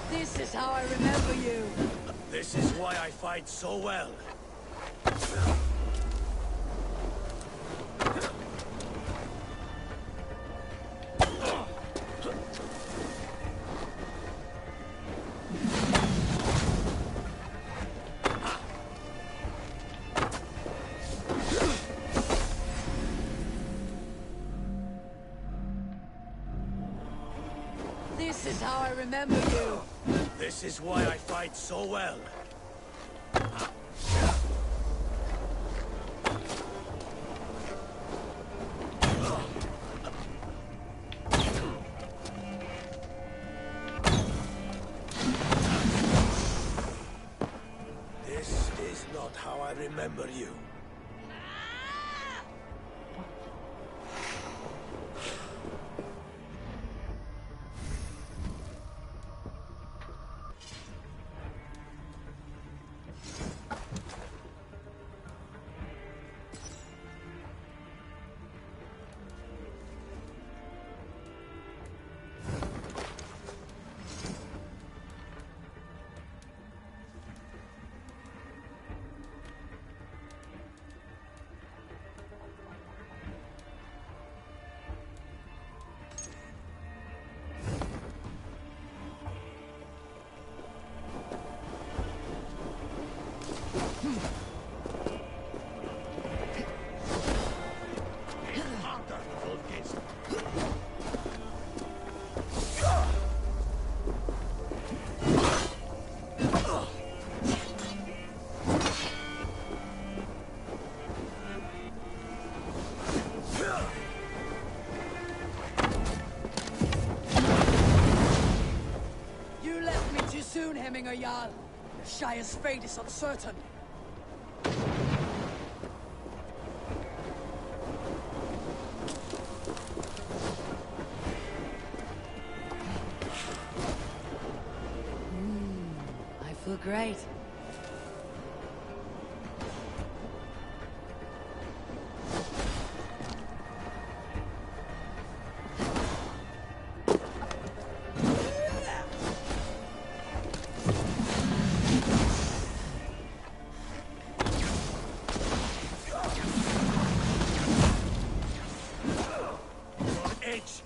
This is how I remember you. This is why I fight so well. This is how I remember you. This is why I fight so well. This is not how I remember you. You left me too soon, Hemminger Jarl. Shire's fate is uncertain. I feel great.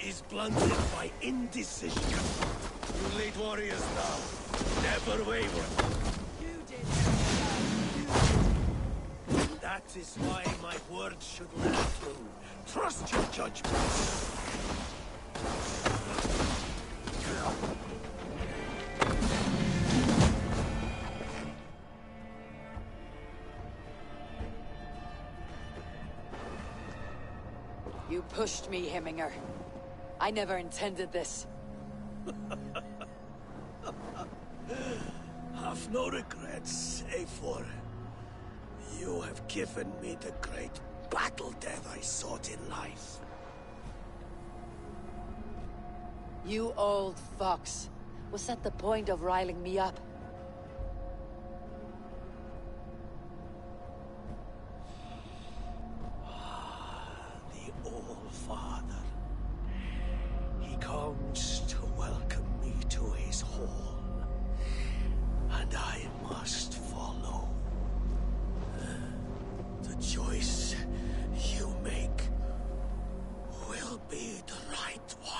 Is blunted by indecision. You late warriors now, never waver. You did. That is why my word should last through. Trust your judgment. You pushed me, Hemminger. I never intended this. Have no regrets, Eivor. You have given me the great battle death I sought in life. You old fox. Was that the point of riling me up? The All-Father. He comes to welcome me to his hall. And I must follow. The choice you make will be the right one.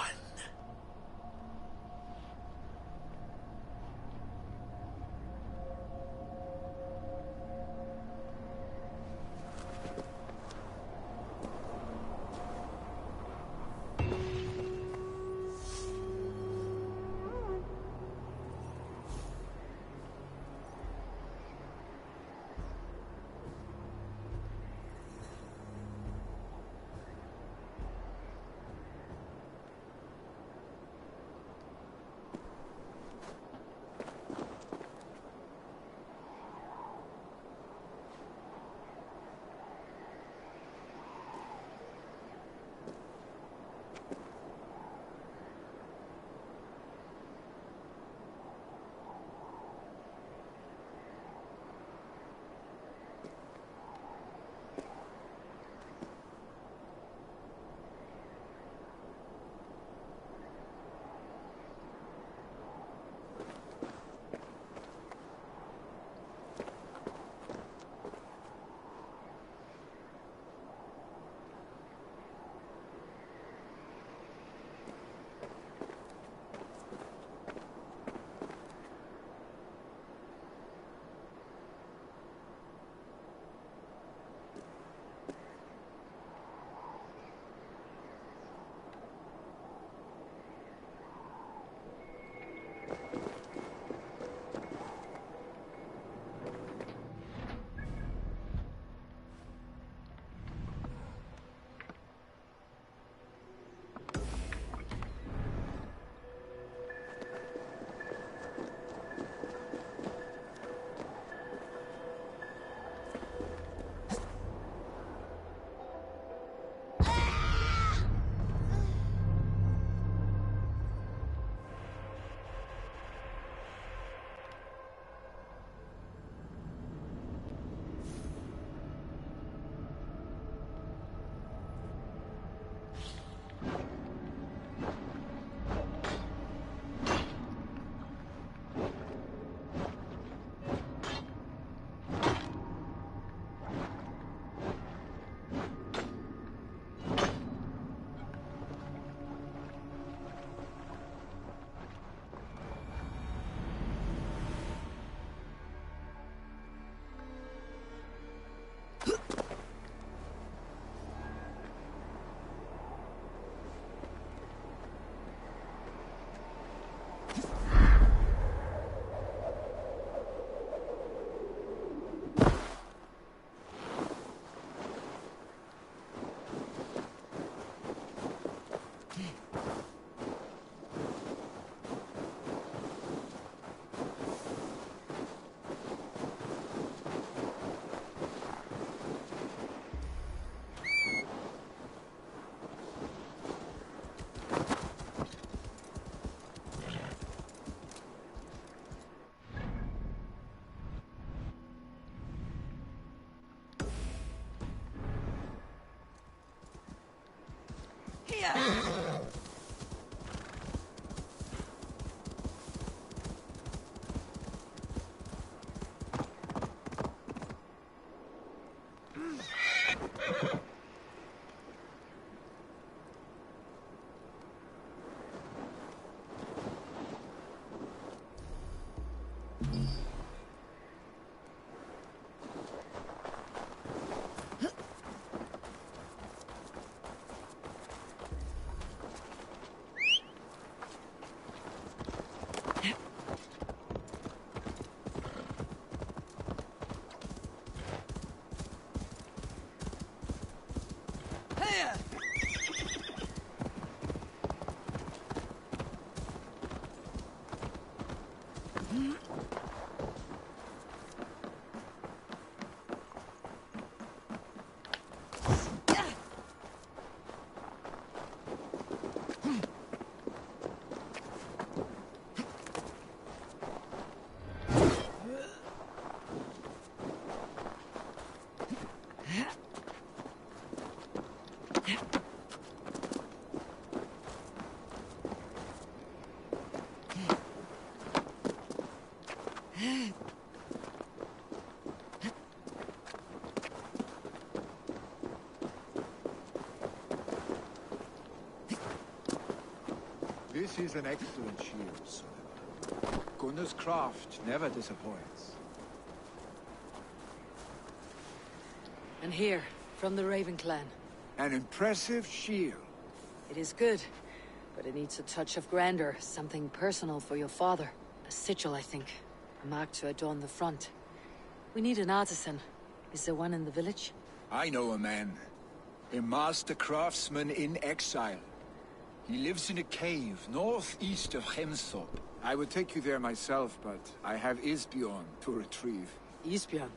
This is an excellent shield, son. Gunnar's craft never disappoints. And here, from the Raven clan. An impressive shield. It is good, but it needs a touch of grandeur, something personal for your father. A sigil, I think. A mark to adorn the front. We need an artisan. Is there one in the village? I know a man. A master craftsman in exile. He lives in a cave northeast of Hemthorpe. I would take you there myself, but I have Isbjorn to retrieve. Isbjorn,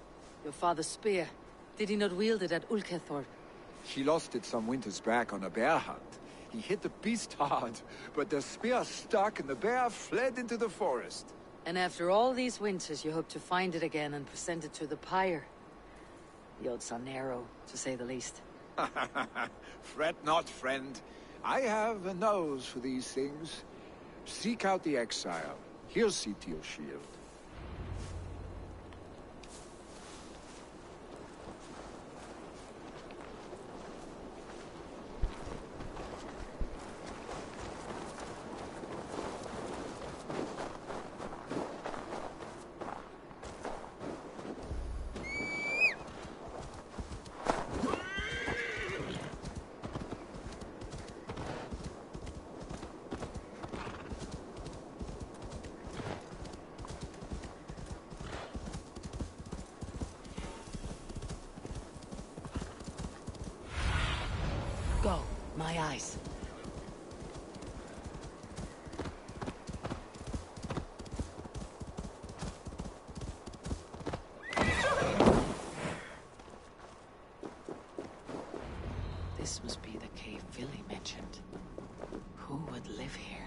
your father's spear. Did he not wield it at Ulkethorpe? He lost it some winters back on a bear hunt. He hit the beast hard, but the spear stuck and the bear fled into the forest. And after all these winters, you hope to find it again and present it to the pyre. The odds are narrow, to say the least. Fret not, friend. I have a nose for these things. Seek out the exile. He'll see to your shield. Go, my eyes. This must be the cave Billy mentioned. Who would live here?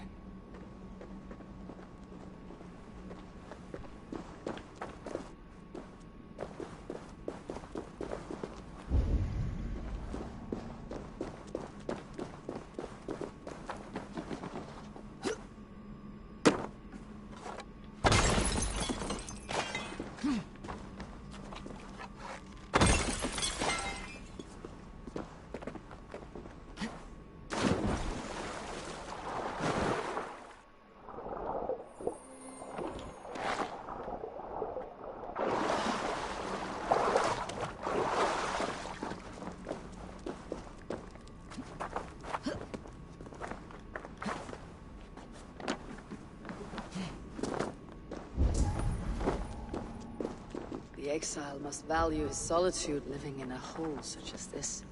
The exile must value his solitude living in a hole such as this.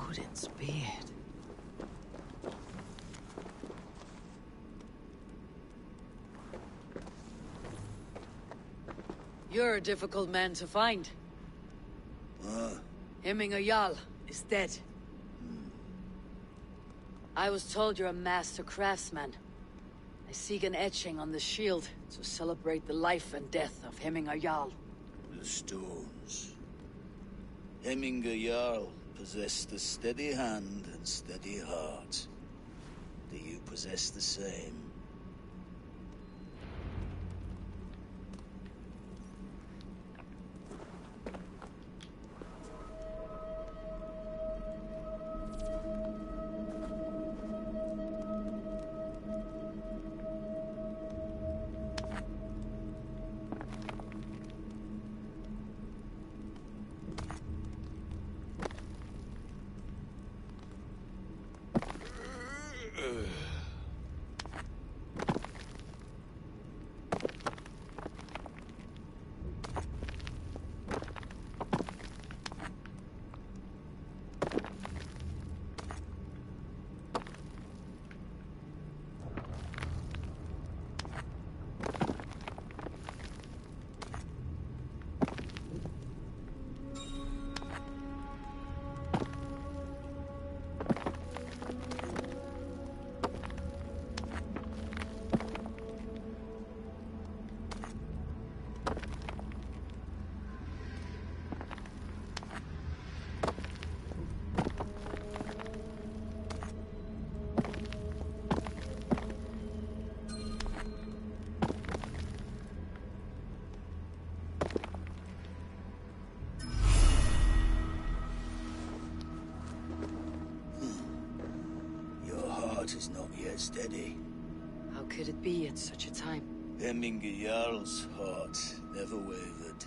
Odin's beard. You're a difficult man to find. Hemminger Jarl is dead. I was told you're a master craftsman. I seek an etching on the shield to celebrate the life and death of Hemminger Jarl. The stones. Hemminger Jarl possessed a steady hand and steady heart. Do you possess the same? heart is not yet steady. How could it be at such a time? Hemminger Jarl's heart never wavered.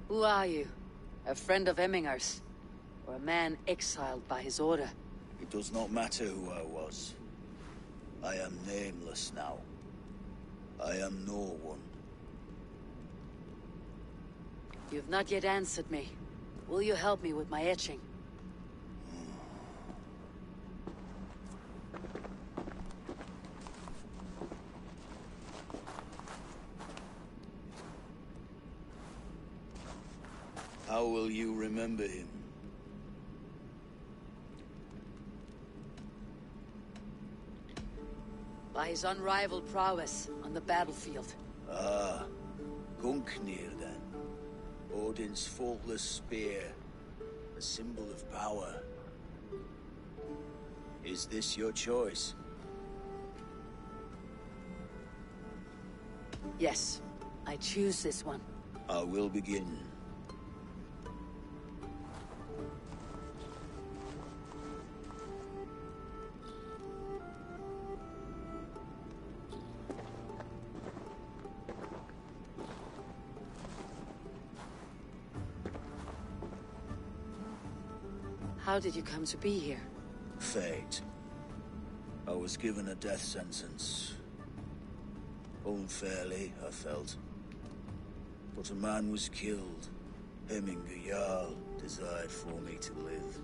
Who are you? A friend of Hemminger's? Or a man exiled by his order? It does not matter who I was. I am nameless now. I am no one. You've not yet answered me. Will you help me with my etching? How will you remember him? By his unrivaled prowess on the battlefield. Ah, Gungnir then. Odin's faultless spear. A symbol of power. Is this your choice? Yes, I choose this one. I will begin. How did you come to be here? Fate. I was given a death sentence. Unfairly, I felt. But a man was killed. Hemminger Jarl desired for me to live.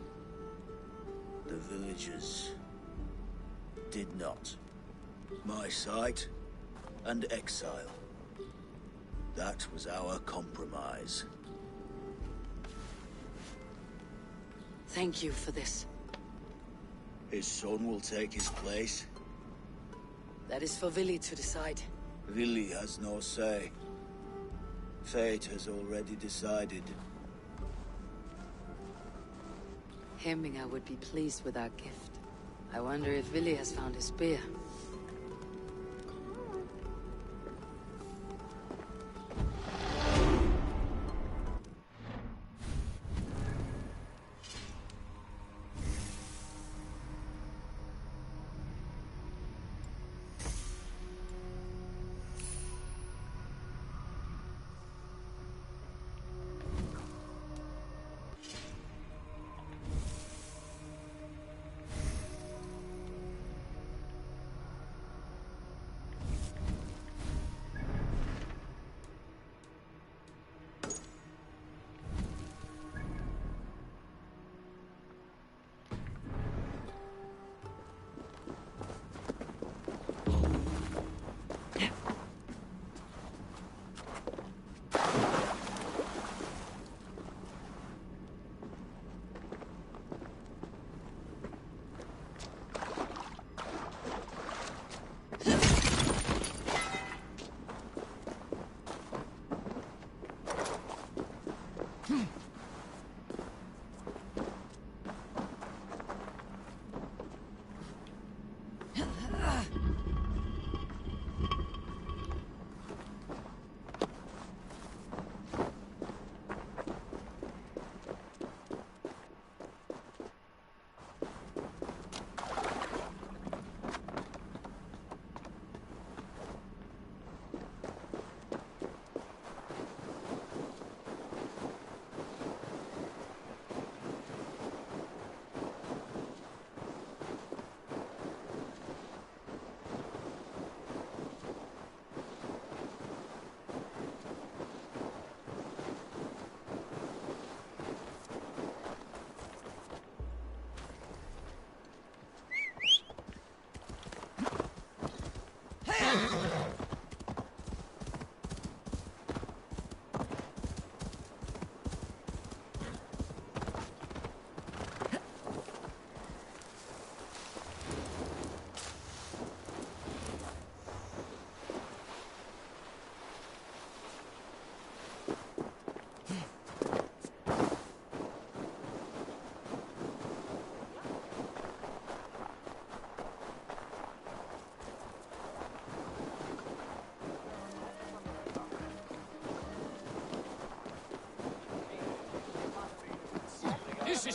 The villagers did not. My sight and exile. That was our compromise. Thank you for this. His son will take his place. That is for Vili to decide. Vili has no say. Fate has already decided. Hemminger would be pleased with our gift. I wonder if Vili has found his spear.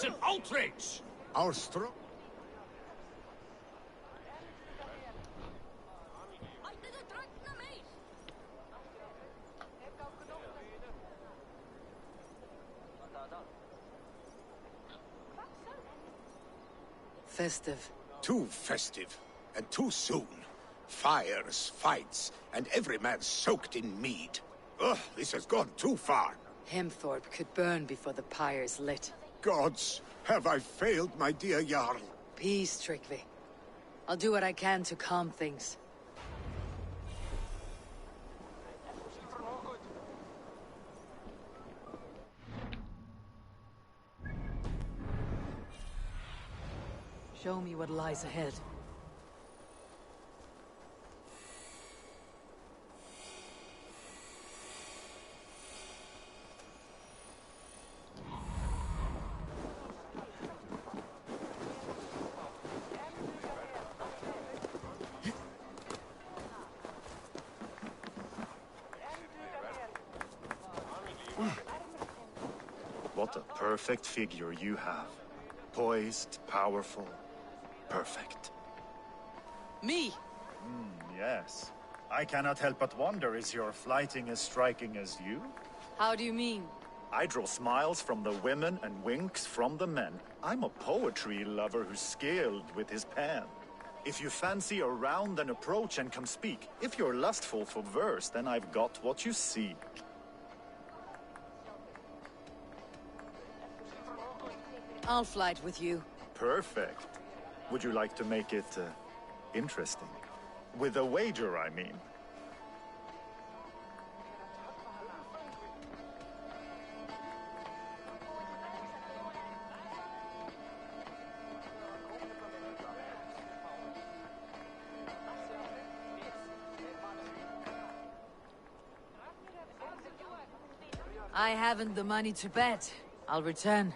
is an outrage! Our strong... Festive. Too festive, and too soon. Fires, fights, and every man soaked in mead. Ugh, this has gone too far. Hemthorpe could burn before the pyre's lit. Gods, have I failed my dear Jarl? Peace, Trygve. I'll do what I can to calm things. Show me what lies ahead. What a perfect figure you have. Poised, powerful, perfect. Me? Yes. I cannot help but wonder, is your flighting as striking as you? How do you mean? I draw smiles from the women and winks from the men. I'm a poetry lover who's skilled with his pen. If you fancy a round, then approach and come speak. If you're lustful for verse, then I've got what you seek. I'll flight with you. Perfect. Would you like to make it interesting? With a wager, I mean. I haven't the money to bet. I'll return.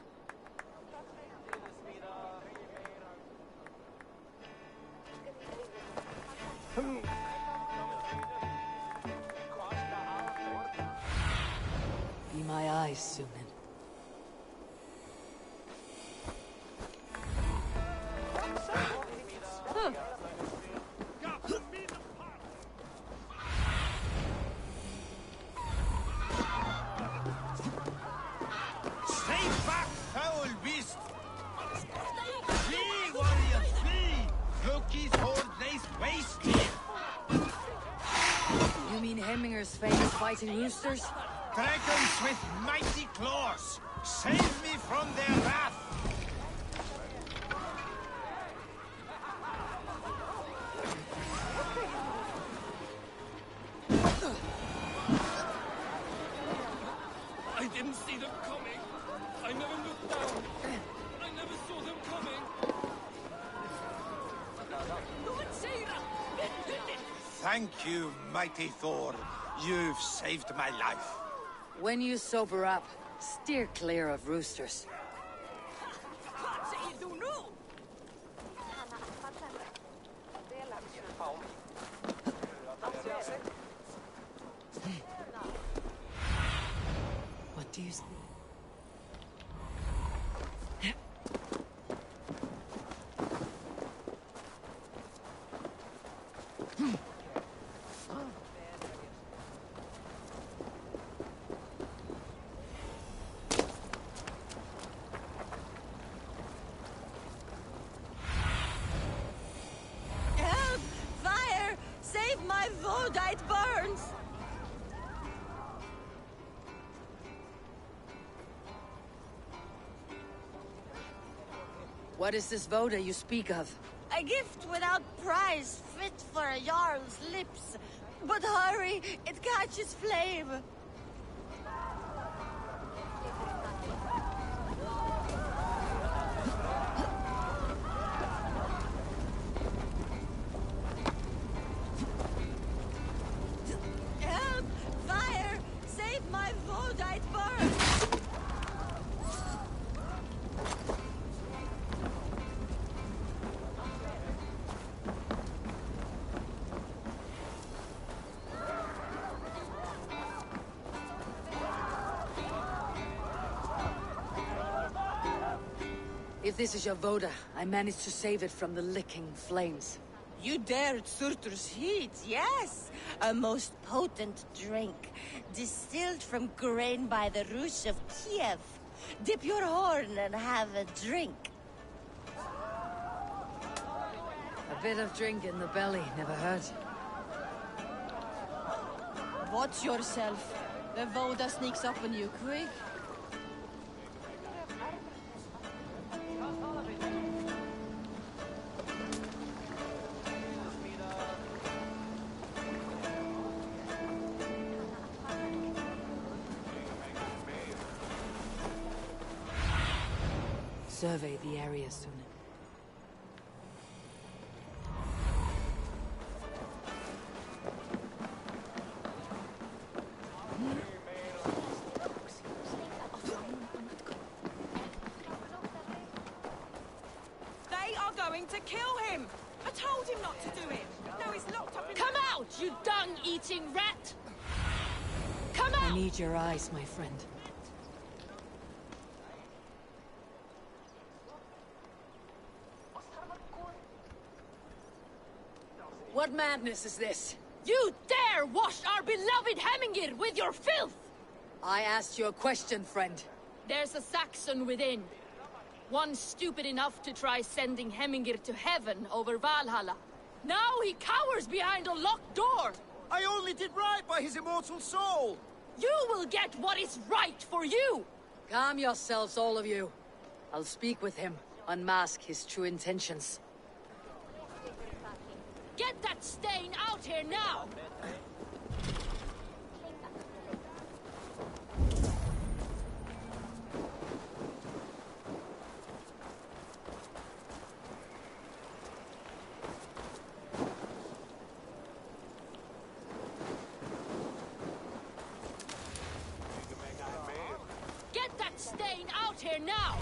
Be my eyes, Sunan. Stay back, foul beast! Flee, warriors, flee! Loki's horde lays waste here! You mean Hemminger's famous fighting roosters? Dragons with mighty claws! Save me from their wrath! I didn't see them coming! I never looked down! I never saw them coming! Thank you, mighty Thor. You've saved my life. When you sober up, steer clear of roosters. What do you see? Help! Fire! Save my Vodite, it burns! What is this Voda you speak of? A gift without price, fit for a Jarl's lips. But hurry, it catches flame. Help! Fire! Save my Vodite, it burns! If this is your Voda, I managed to save it from the licking flames. You dared Surtur's heat, yes! A most potent drink, distilled from grain by the Rus of Kiev. Dip your horn and have a drink. A bit of drink in the belly never hurt. Watch yourself. The Voda sneaks up on you quick. Survey the area soon. They are going to kill him! I told him not to do it! Now he's locked up in— Come out, you dung-eating rat! Come out! I need your eyes, my friend. What madness is this? You dare wash our beloved Hemingir with your filth! I asked you a question, friend. There's a Saxon within. One stupid enough to try sending Hemingir to heaven over Valhalla. Now he cowers behind a locked door! I only did right by his immortal soul! You will get what is right for you! Calm yourselves, all of you. I'll speak with him, unmask his true intentions. Get that stain out here now! Get that stain out here now!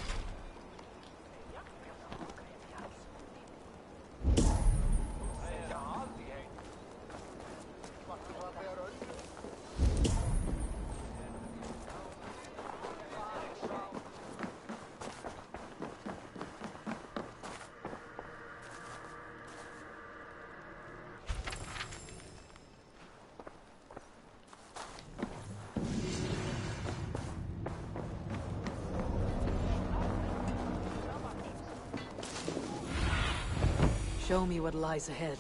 Show me what lies ahead.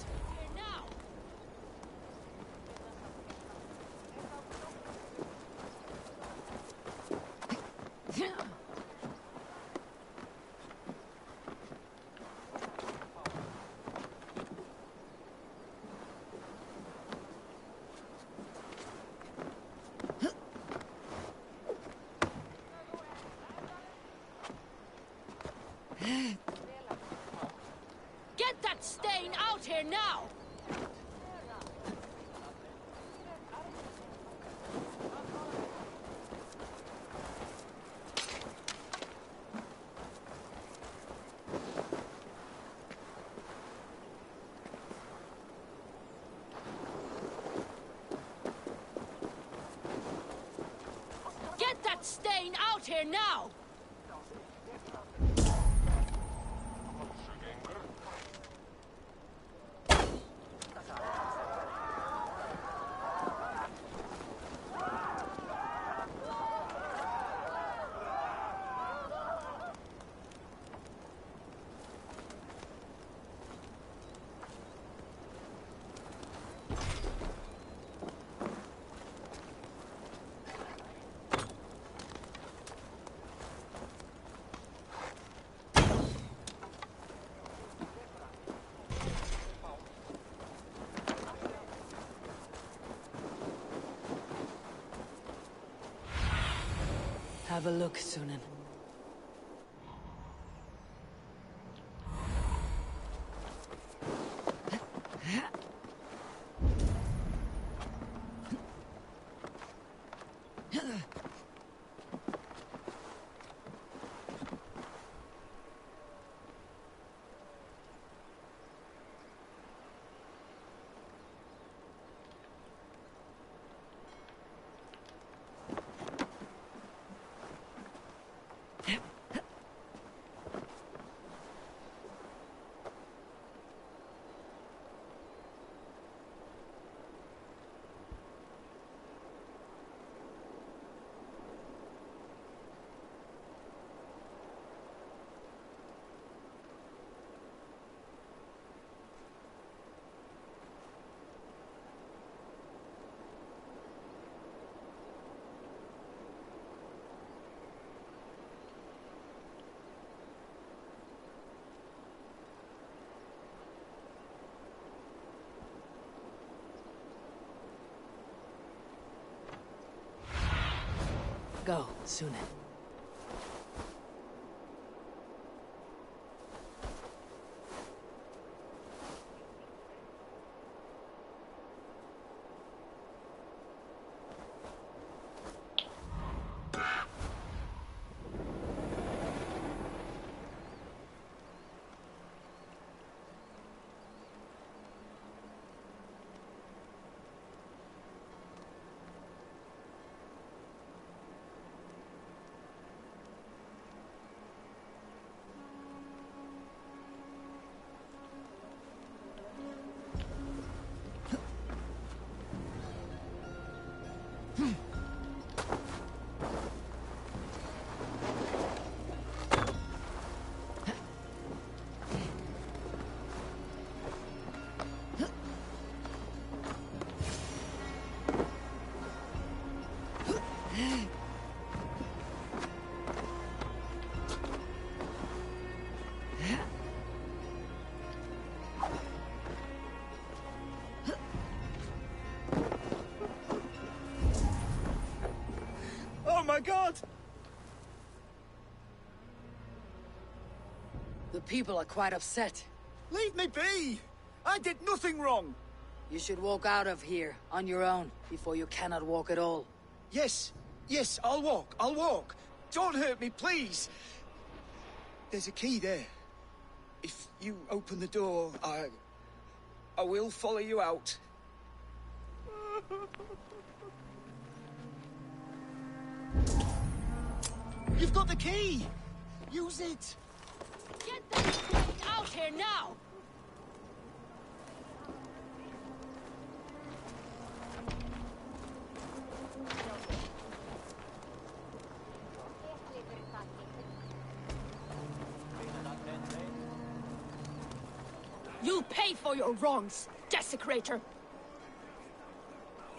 Get that stain out here now! Get that stain out here now! Have a look, Sunan. Sune. Oh my god! The people are quite upset. Leave me be! I did nothing wrong! You should walk out of here on your own before you cannot walk at all. Yes, yes, I'll walk. Don't hurt me, please! There's a key there. If you open the door, I will follow you out. You've got the key! Use it! Get that drink out here now! You'll pay for your wrongs, desecrator!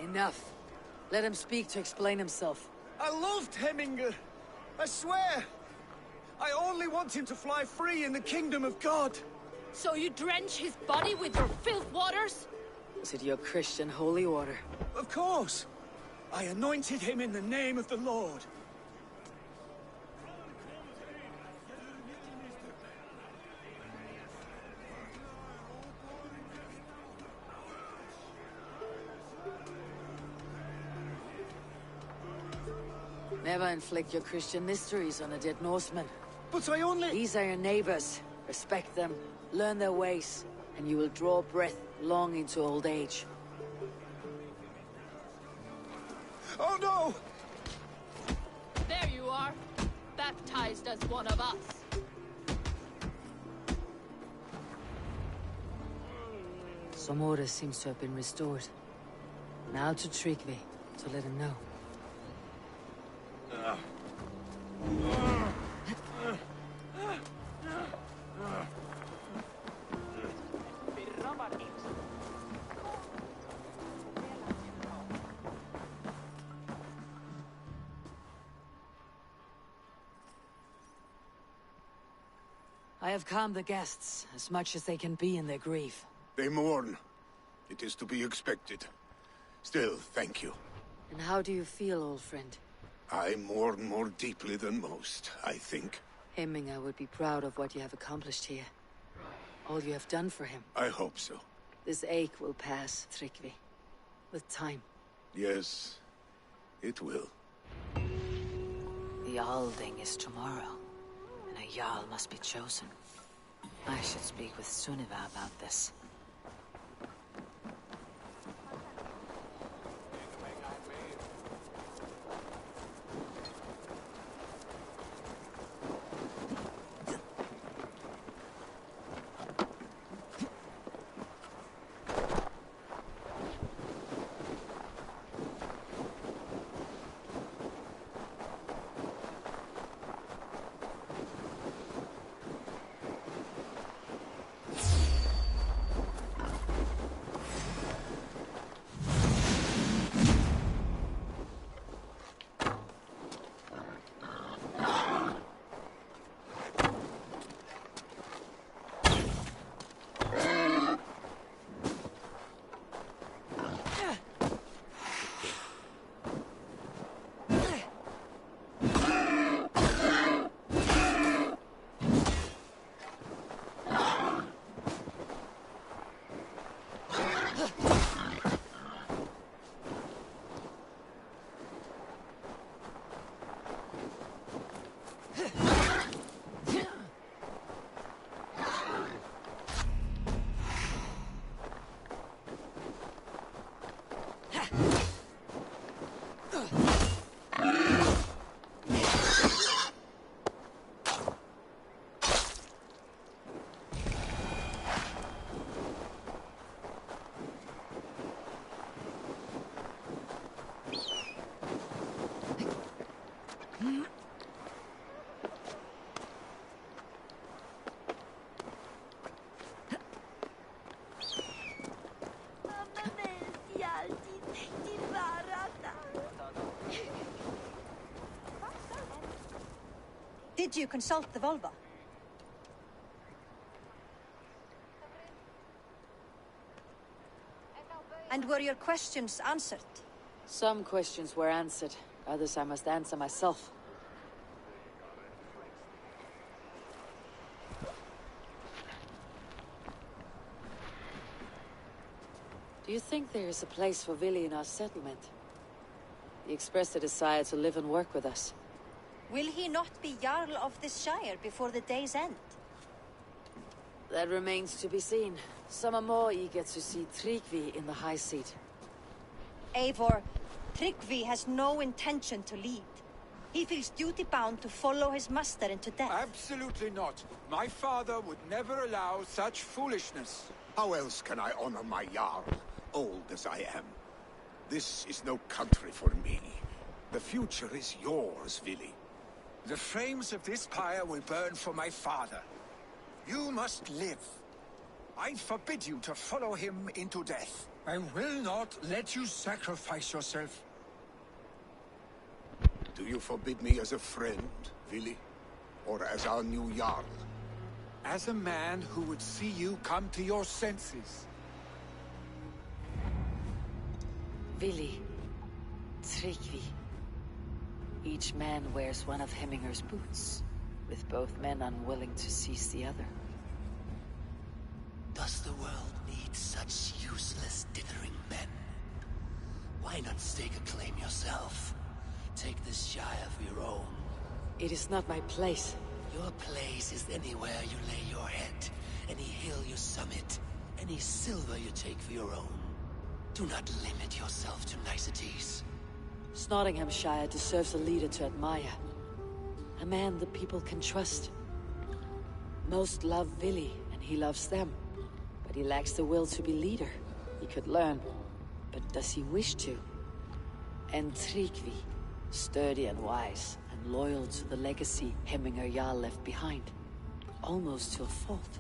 Enough. Let him speak to explain himself. I loved Hemminger. I swear. I only want him to fly free in the kingdom of God. So you drench his body with your filth waters? Is it your Christian holy order? Of course. I anointed him in the name of the Lord. Never inflict your Christian mysteries on a dead Norseman. But I only... These are your neighbors. Respect them, learn their ways, and you will draw breath long into old age. Oh no! There you are, baptized as one of us. Some order seems to have been restored. Now to Tryggvi, to let him know. I have calmed the guests as much as they can be in their grief. They mourn. It is to be expected. Still, thank you. And how do you feel, old friend? I mourn more deeply than most, I think. Hemminger would be proud of what you have accomplished here. All you have done for him. I hope so. This ache will pass, Tryggvi. With time. Yes, it will. The Alding is tomorrow, and a Jarl must be chosen. I should speak with Sunniva about this. Did you consult the Volva? And were your questions answered? Some questions were answered. Others I must answer myself. Do you think there is a place for Vili in our settlement? He expressed a desire to live and work with us. Will he not be Jarl of this Shire before the day's end? That remains to be seen. Some are more eager to see Tryggvi in the high seat. Eivor, Tryggvi has no intention to lead. He feels duty-bound to follow his master into death. Absolutely not. My father would never allow such foolishness. How else can I honor my Jarl, old as I am? This is no country for me. The future is yours, Vili. The flames of this pyre will burn for my father. You must live. I forbid you to follow him into death. I will not let you sacrifice yourself. Do you forbid me as a friend, Vili? Or as our new Jarl? As a man who would see you come to your senses. Vili. Tryggvi. Each man wears one of Hemminger's boots, with both men unwilling to seize the other. Does the world need such useless, dithering men? Why not stake a claim yourself? Take this Shire of your own. It is not my place. Your place is anywhere you lay your head, any hill you summit, any silver you take for your own. Do not limit yourself to niceties. Nottinghamshire deserves a leader to admire. A man the people can trust. Most love Vili, and he loves them. But he lacks the will to be leader. He could learn, but does he wish to? And Tryggvi, sturdy and wise, and loyal to the legacy Hemminger Jarl left behind. Almost to a fault.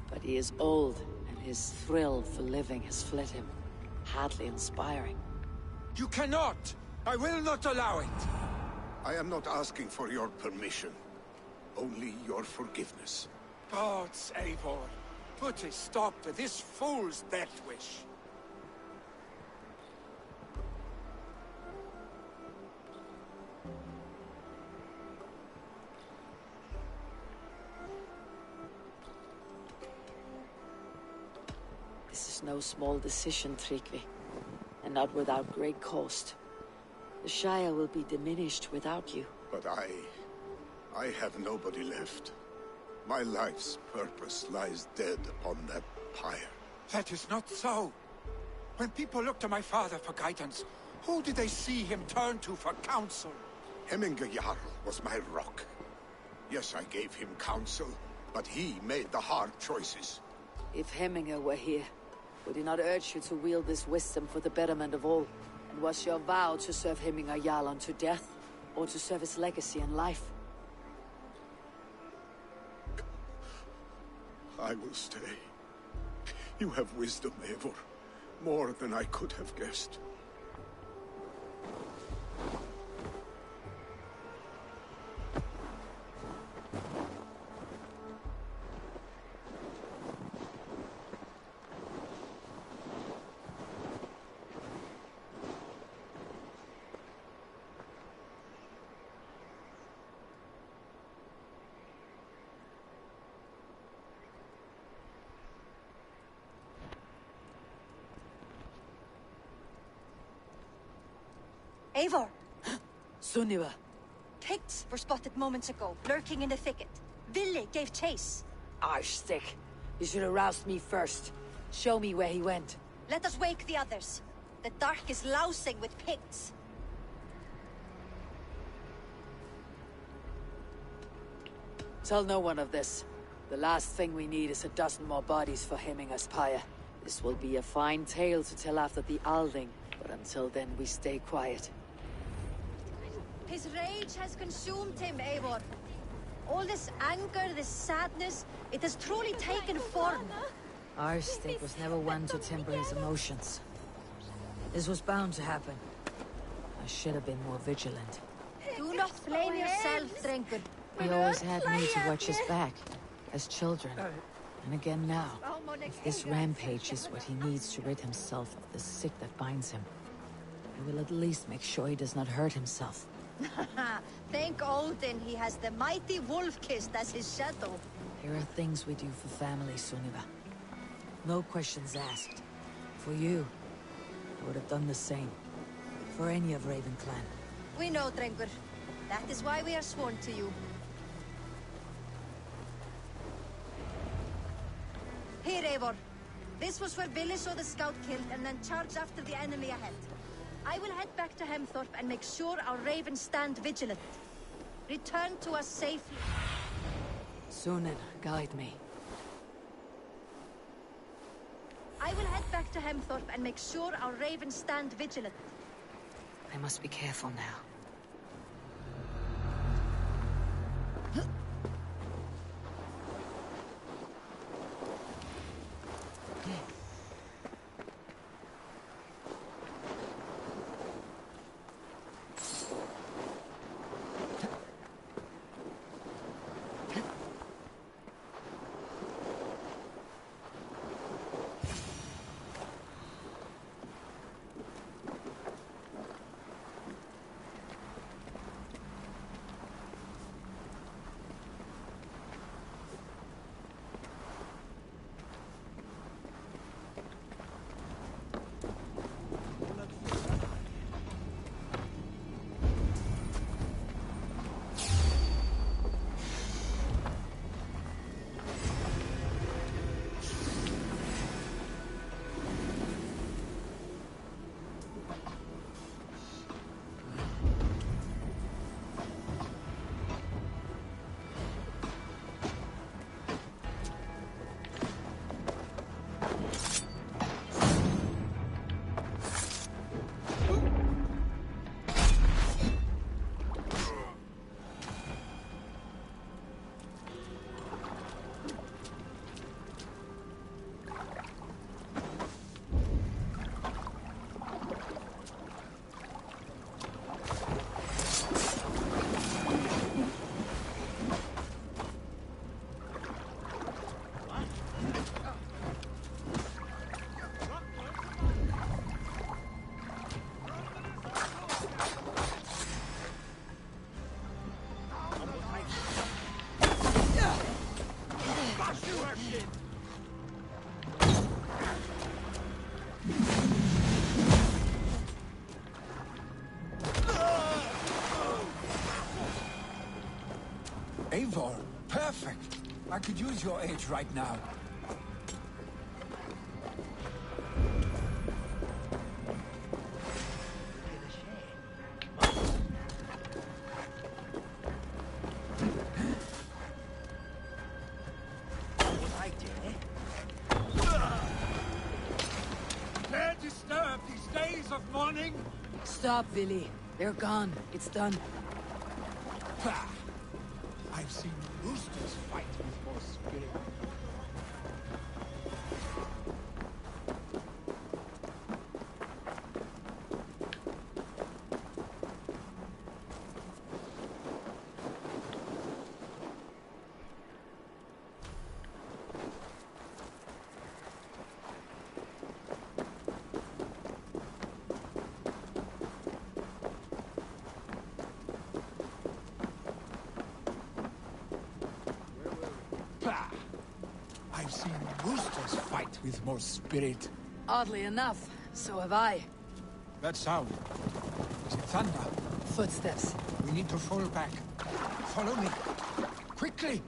But he is old, and his thrill for living has fled him. Hardly inspiring. You cannot! I will not allow it! I am not asking for your permission. Only your forgiveness. Gods, Eivor, put a stop to this fool's death wish. This is no small decision, Tryggvi. And not without great cost. The Shire will be diminished without you. But I have nobody left. My life's purpose lies dead upon that pyre. That is not so. When people look to my father for guidance, who did they see him turn to for counsel? Hemminger Jarl was my rock. Yes, I gave him counsel, but he made the hard choices. If Hemminger were here, would he not urge you to wield this wisdom for the betterment of all? And was your vow to serve Hemminger Jarl unto death, or to serve his legacy and life? I will stay. You have wisdom, Eivor. More than I could have guessed. Eivor! Sunniva! Picts were spotted moments ago, lurking in the thicket. Vili gave chase. Arshstick! You should have roused me first. Show me where he went. Let us wake the others. The dark is lousing with Picts. Tell no one of this. The last thing we need is a dozen more bodies for Hemminger's pyre. This will be a fine tale to tell after the Alding, but until then we stay quiet. His rage has consumed him, Eivor. All this anger, this sadness, it has truly taken form. Arshstick was never one to temper his emotions. This was bound to happen. I should have been more vigilant. Do not blame yourself, Drengur. He always had me to watch his back, as children. And again now. If this rampage is what he needs to rid himself of the sick that binds him, I will at least make sure he does not hurt himself. Thank Odin he has the mighty Wolf-Kissed as his shadow. There are things we do for family, Sunniva. No questions asked. For you, I would have done the same. For any of Raven Clan. We know, Drengur. That is why we are sworn to you. Here, Eivor. This was where Billy saw the scout killed and then charged after the enemy ahead. I will head back to Hemthorpe and make sure our ravens stand vigilant. Return to us safely. Sunan, guide me. I will head back to Hemthorpe and make sure our ravens stand vigilant. I must be careful now. Eivor, perfect. I could use your aid right now. Dare disturb these days of mourning? Stop, Billy. They're gone. It's done. Bah! I've seen roosters fight with more spirit. I've seen roosters fight with more spirit. Oddly enough, so have I. That sound. Is it thunder? Footsteps. We need to fall back. Follow me. Quickly!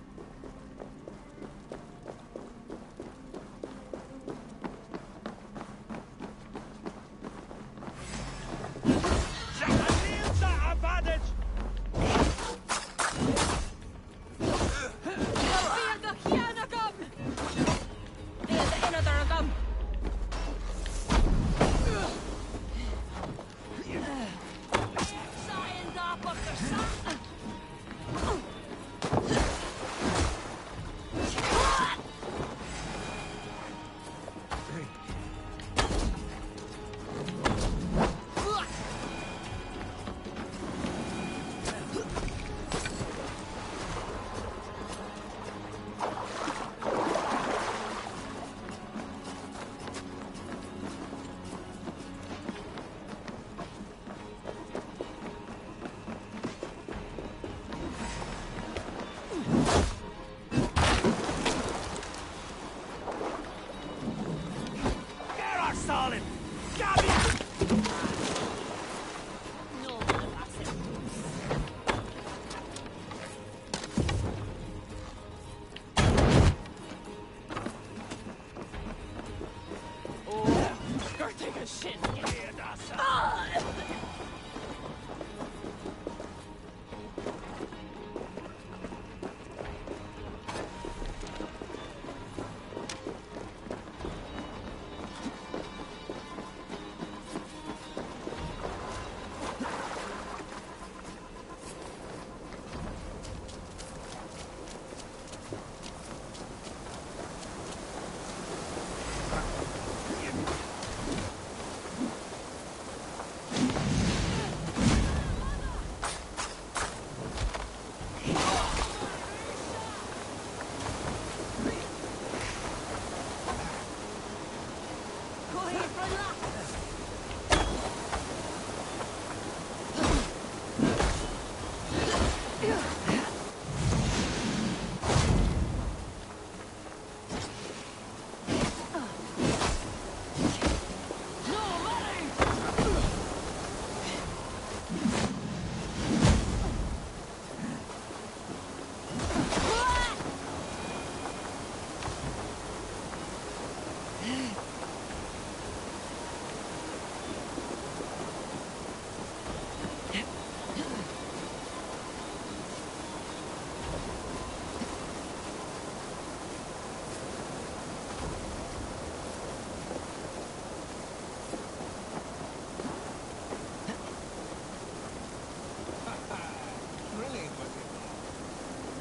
Thrilling, was it not?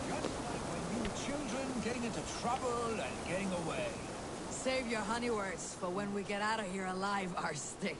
Just like when you were children, getting into trouble and getting away. Save your honey words for when we get out of here alive, Arstick.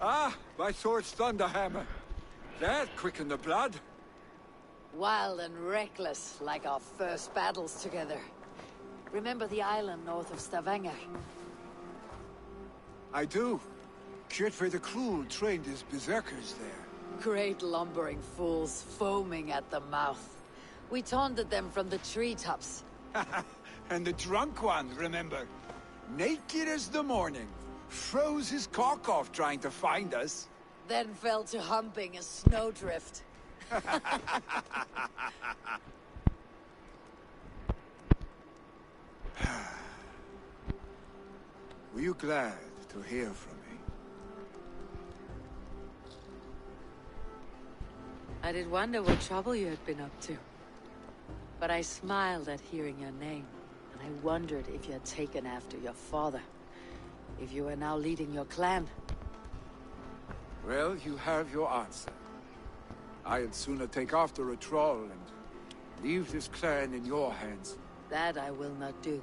Ah, my sword's thunderhammer. That quickened the blood. Wild and reckless, like our first battles together. Remember the island north of Stavanger? I do. Kjotve the Cruel trained his berserkers there. Great lumbering fools, foaming at the mouth. We taunted them from the treetops. And the drunk one, remember? Naked as the morning. Froze his cock off trying to find us. Then fell to humping a snowdrift. Were you glad to hear from me? I did wonder what trouble you had been up to. But I smiled at hearing your name, and I wondered if you had taken after your father. If you are now leading your clan. Well, you have your answer. I'd sooner take after a troll and leave this clan in your hands. That I will not do.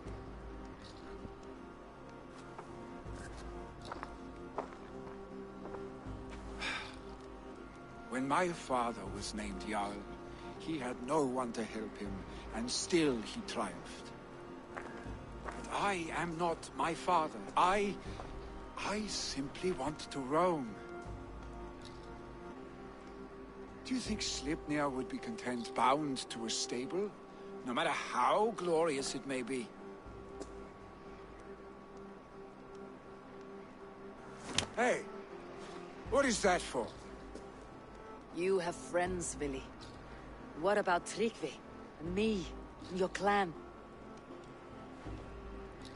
When my father was named Jarl, he had no one to help him, and still he triumphed. But I am not my father. I simply want to roam. Do you think Sleipnir would be content bound to a stable, no matter how glorious it may be? Hey, what is that for? You have friends, Willi. What about Tryggvi, and me, and your clan?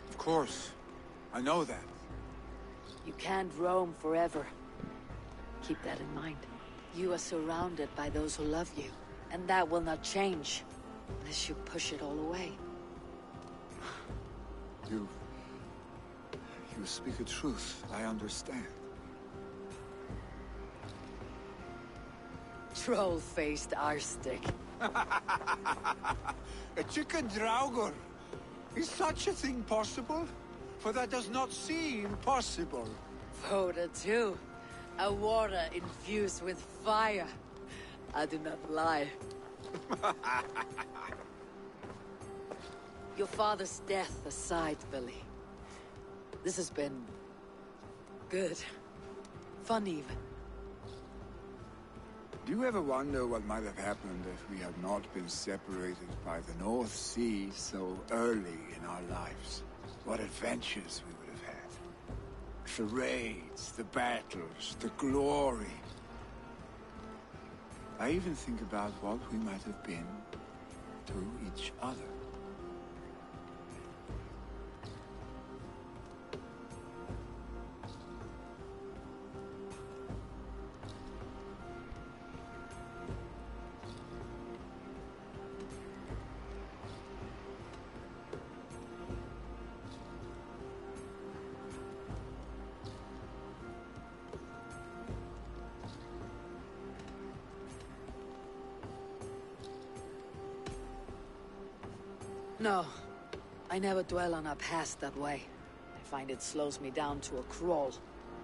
Of course, I know that. You can't roam forever. Keep that in mind. You are surrounded by those who love you, and that will not change, unless you push it all away. You speak a truth, I understand. Troll-faced Arstick. A chicken draugur! Is such a thing possible? For that does not seem possible. Voda too. A water infused with fire. I do not lie. Your father's death aside, Billy. This has been... good. Fun, even. Do you ever wonder what might have happened if we had not been separated by the North Sea so early in our lives? What adventures we would have had. The raids, the battles, the glory. I even think about what we might have been to each other. No. I never dwell on our past that way. I find it slows me down to a crawl.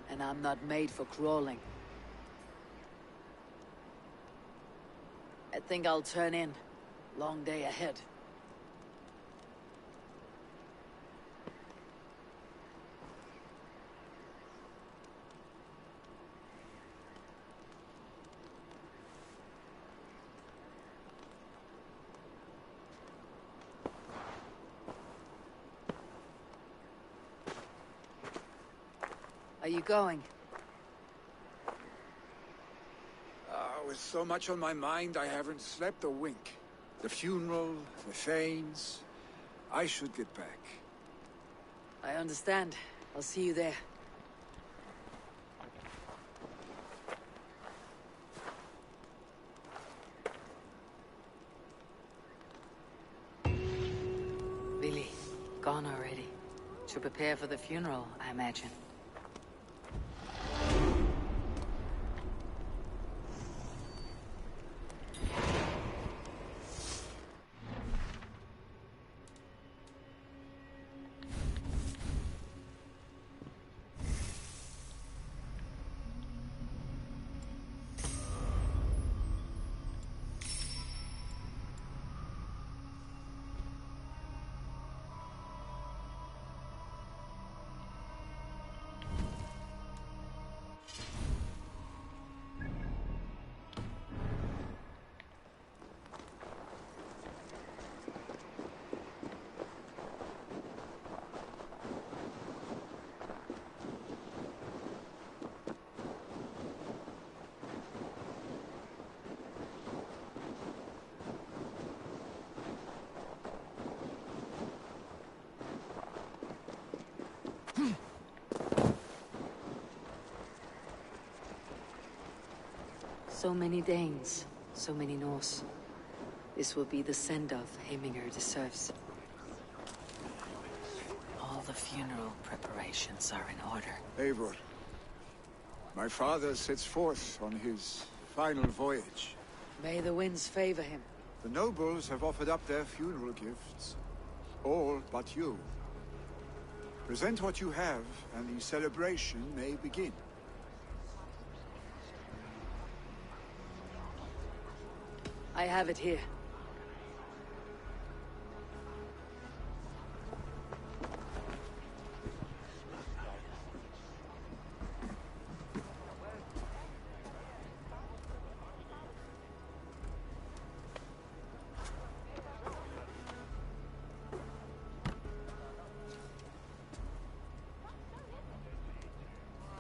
And I'm not made for crawling. I think I'll turn in. Long day ahead. Are you going? With so much on my mind, I haven't slept a wink. The funeral, the Thanes... I should get back. I understand. I'll see you there. Billy, gone already. To prepare for the funeral, I imagine. So many Danes, so many Norse. This will be the send-off Heminger deserves. All the funeral preparations are in order. Eivor, my father sets forth on his final voyage. May the winds favor him. The nobles have offered up their funeral gifts. All but you. Present what you have, and the celebration may begin. I have it here.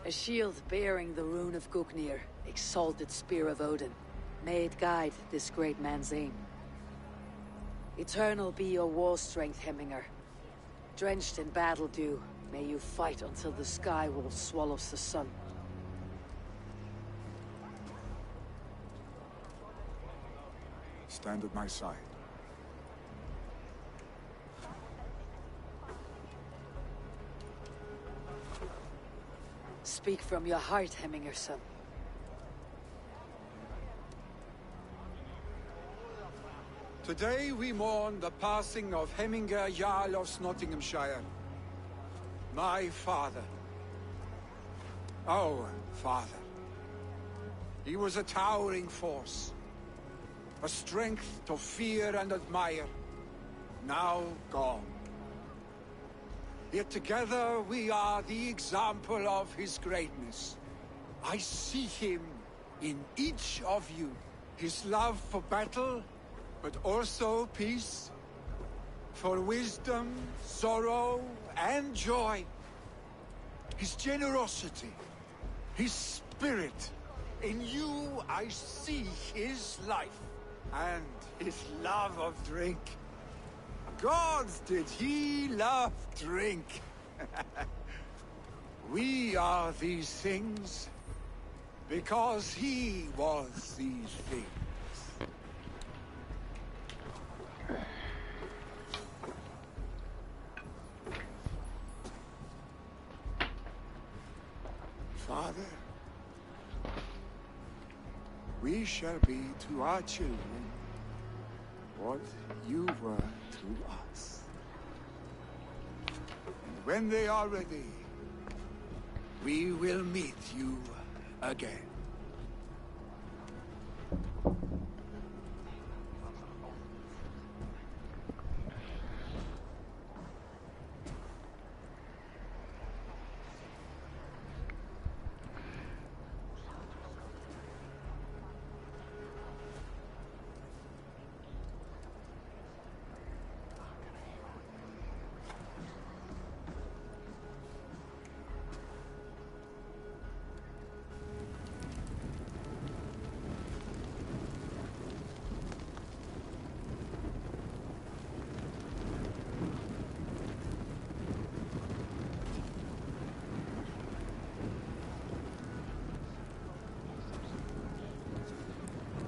A shield bearing the rune of Gugnir, exalted spear of Odin. May it guide this great man's aim. Eternal be your war strength, Heminger. Drenched in battle dew, may you fight until the sky wall swallows the sun. Stand at my side. Speak from your heart, Heminger, son. Today we mourn the passing of Heminger Jarl of Nottinghamshire. My father. Our father. He was a towering force. A strength to fear and admire. Now gone. Yet together we are the example of his greatness. I see him in each of you. His love for battle, but also peace. For wisdom, sorrow, and joy. His generosity, his spirit. In you I see his life, and his love of drink. Gods, did he love drink! We are these things, because he was these things. Father, we shall be to our children what you were to us. And when they are ready, we will meet you again.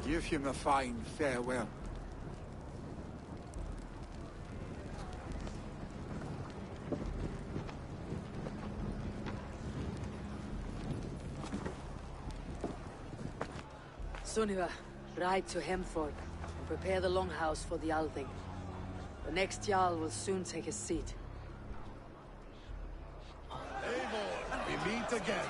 Give him a fine farewell. Sunniva, ride to Hemthorpe and prepare the longhouse for the Althing. The next Jarl will soon take his seat. Eivor, we meet again.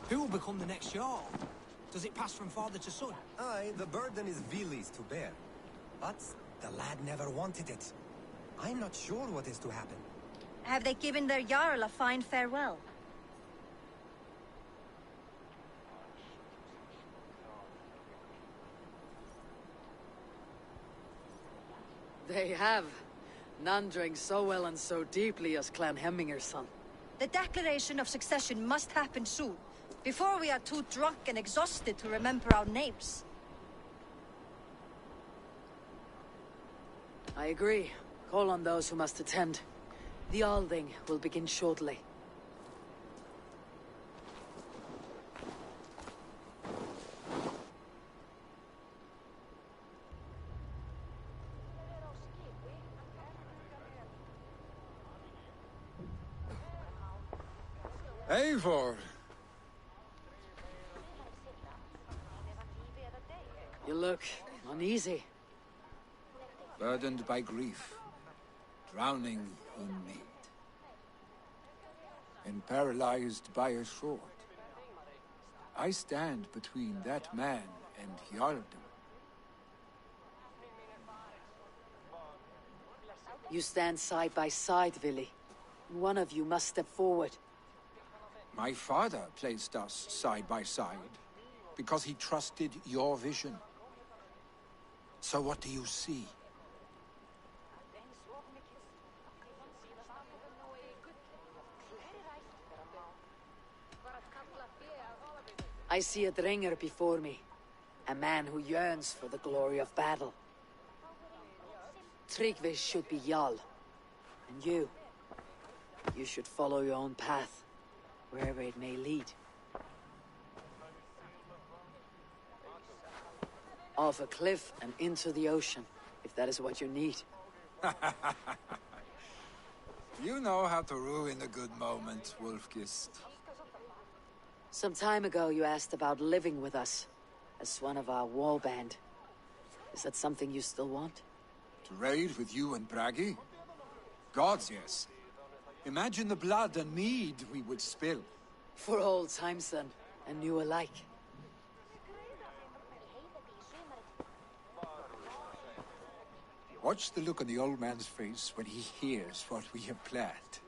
Who will become the next Jarl? Does it pass from father to son? Aye, the burden is Vili's to bear. But the lad never wanted it. I'm not sure what is to happen. Have they given their Jarl a fine farewell? They have. None drank so well and so deeply as Clan Hemminger's son. The declaration of succession must happen soon, before we are too drunk and exhausted to remember our names. I agree. Call on those who must attend. The Althing will begin shortly. Eivor! You look uneasy. Burdened by grief, drowning in need, and paralyzed by a sword. I stand between that man and Jarldom. You stand side by side, Vili. One of you must step forward. My father placed us side by side because he trusted your vision. So what do you see? I see a Dringer before me. A man who yearns for the glory of battle. Tryggvi should be Jarl. And you should follow your own path, wherever it may lead. Off a cliff and into the ocean, if that is what you need. You know how to ruin a good moment, Wolfgist. Some time ago you asked about living with us, as one of our war band. Is that something you still want? To raid with you and Bragi? Gods, yes. Imagine the blood and mead we would spill. For old time's son, and new alike. Watch the look on the old man's face when he hears what we have planned.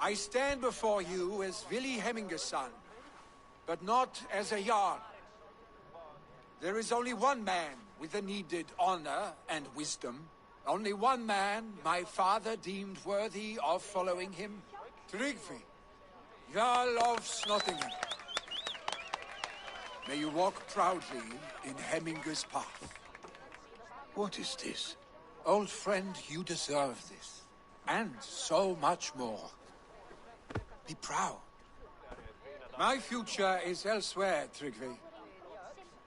I stand before you as Vili Hemminger's son, but not as a Jarl. There is only one man with the needed honor and wisdom. Only one man my father deemed worthy of following him. Tryggvi, Jarl of Snottingham. May you walk proudly in Hemminger's path. What is this? Old friend, you deserve this. And so much more. Be proud. My future is elsewhere, Tryggvi.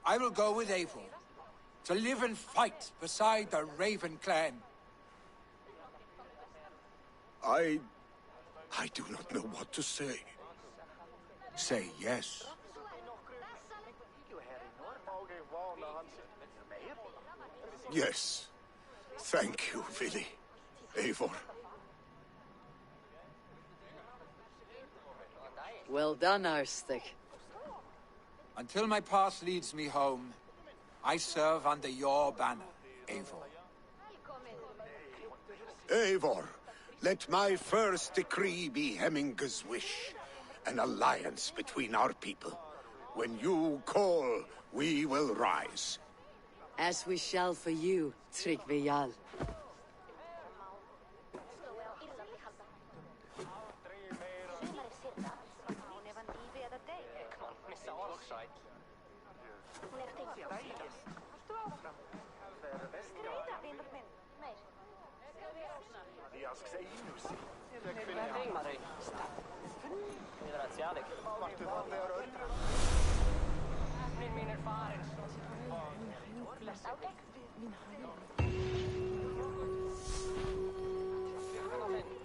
I will go with Eivor, to live and fight beside the Raven clan. I do not know what to say. Say yes. Yes. Thank you, Vili. Eivor. Well done, Arstig. Until my path leads me home, I serve under your banner, Eivor. Eivor, let my first decree be Hemminger's wish. An alliance between our people. When you call, we will rise. As we shall for you, Tryggvi Jarl.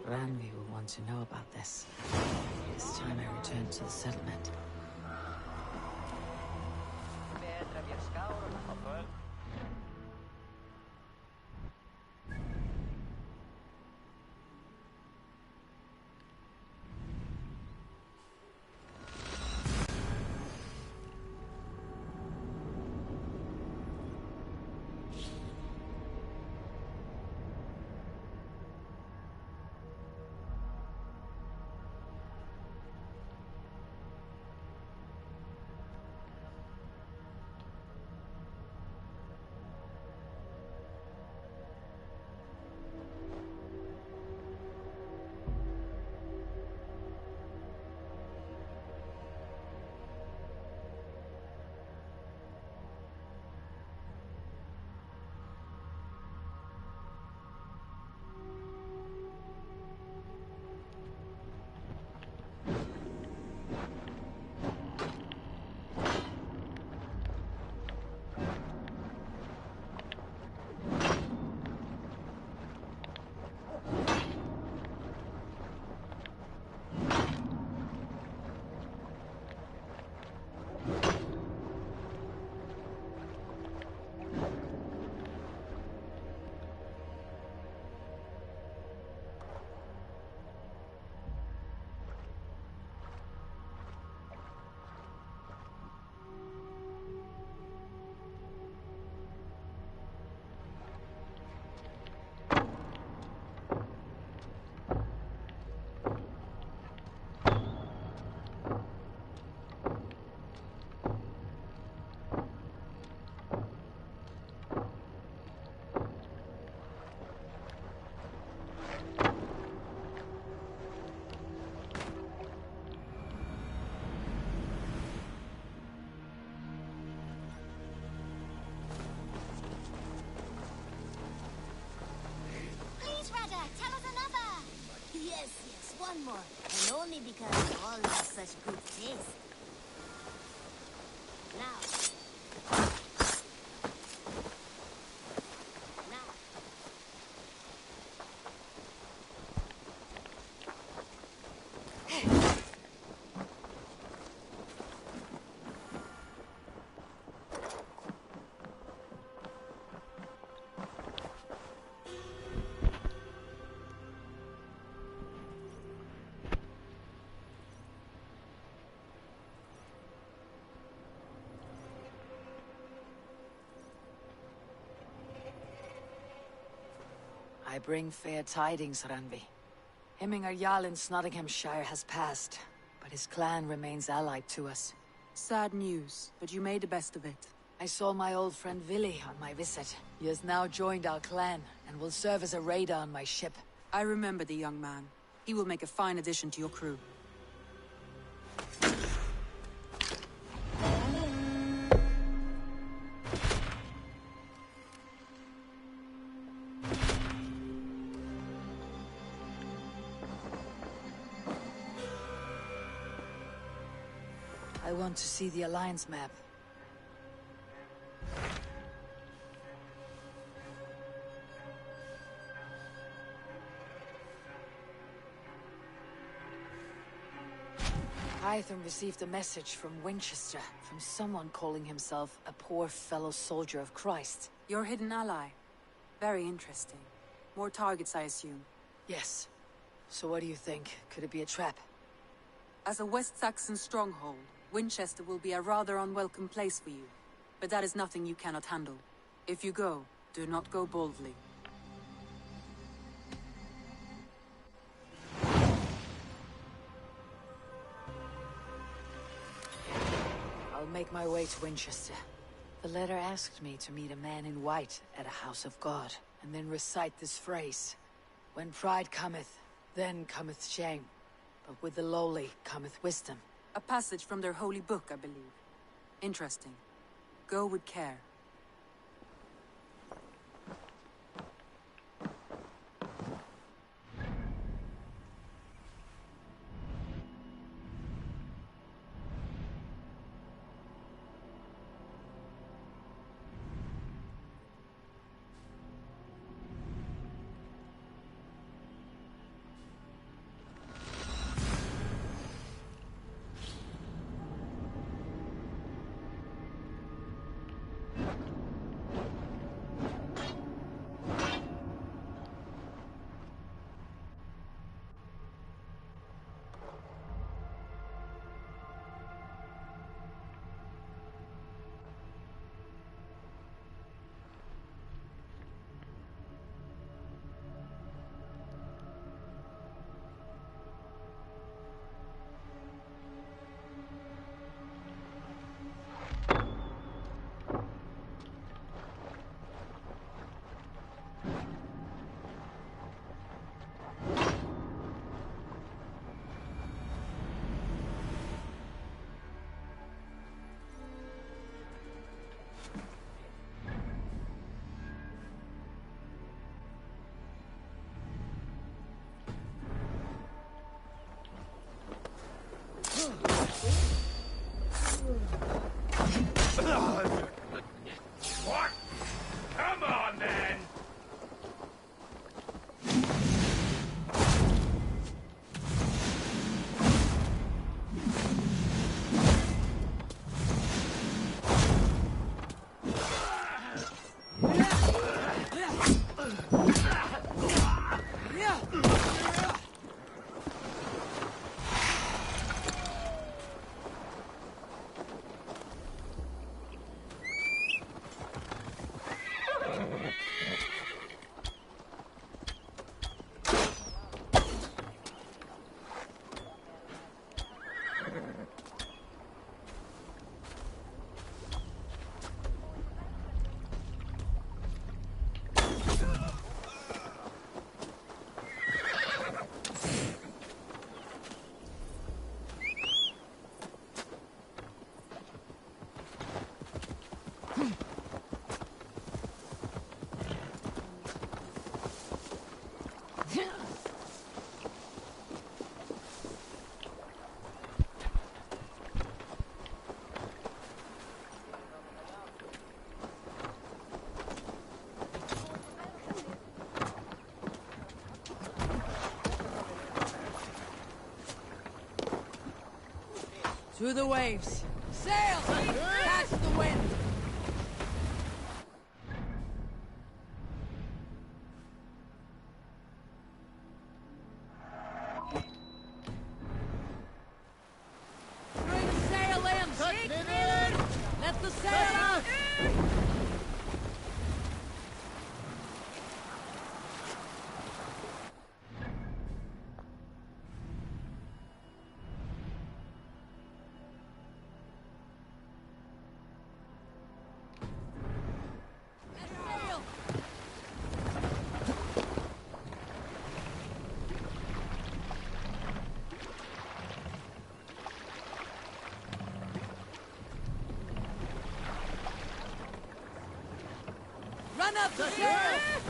Randvi will want to know about this. This time I return to the settlement. one more, and only because you all have such good taste. Now. Now. I bring fair tidings, Randvi. Hemminger Jarl in Nottinghamshire has passed, but his clan remains allied to us. Sad news, but you made the best of it. I saw my old friend Willi on my visit. He has now joined our clan, and will serve as a raider on my ship. I remember the young man. He will make a fine addition to your crew. I want to see the Alliance map. Hytham received a message from Winchester, from someone calling himself a poor fellow soldier of Christ. Your hidden ally. Very interesting. More targets, I assume. Yes. So what do you think? Could it be a trap? As a West Saxon stronghold, Winchester will be a rather unwelcome place for you. But that is nothing you cannot handle. If you go, do not go boldly. I'll make my way to Winchester. The letter asked me to meet a man in white at a house of God, and then recite this phrase. When pride cometh, then cometh shame. But with the lowly cometh wisdom. A passage from their holy book, I believe. Interesting. Go with care. What? Come on, then! To the waves. Sail! Catch the wind! Bring sail in! Let the sail out! Run up the sail!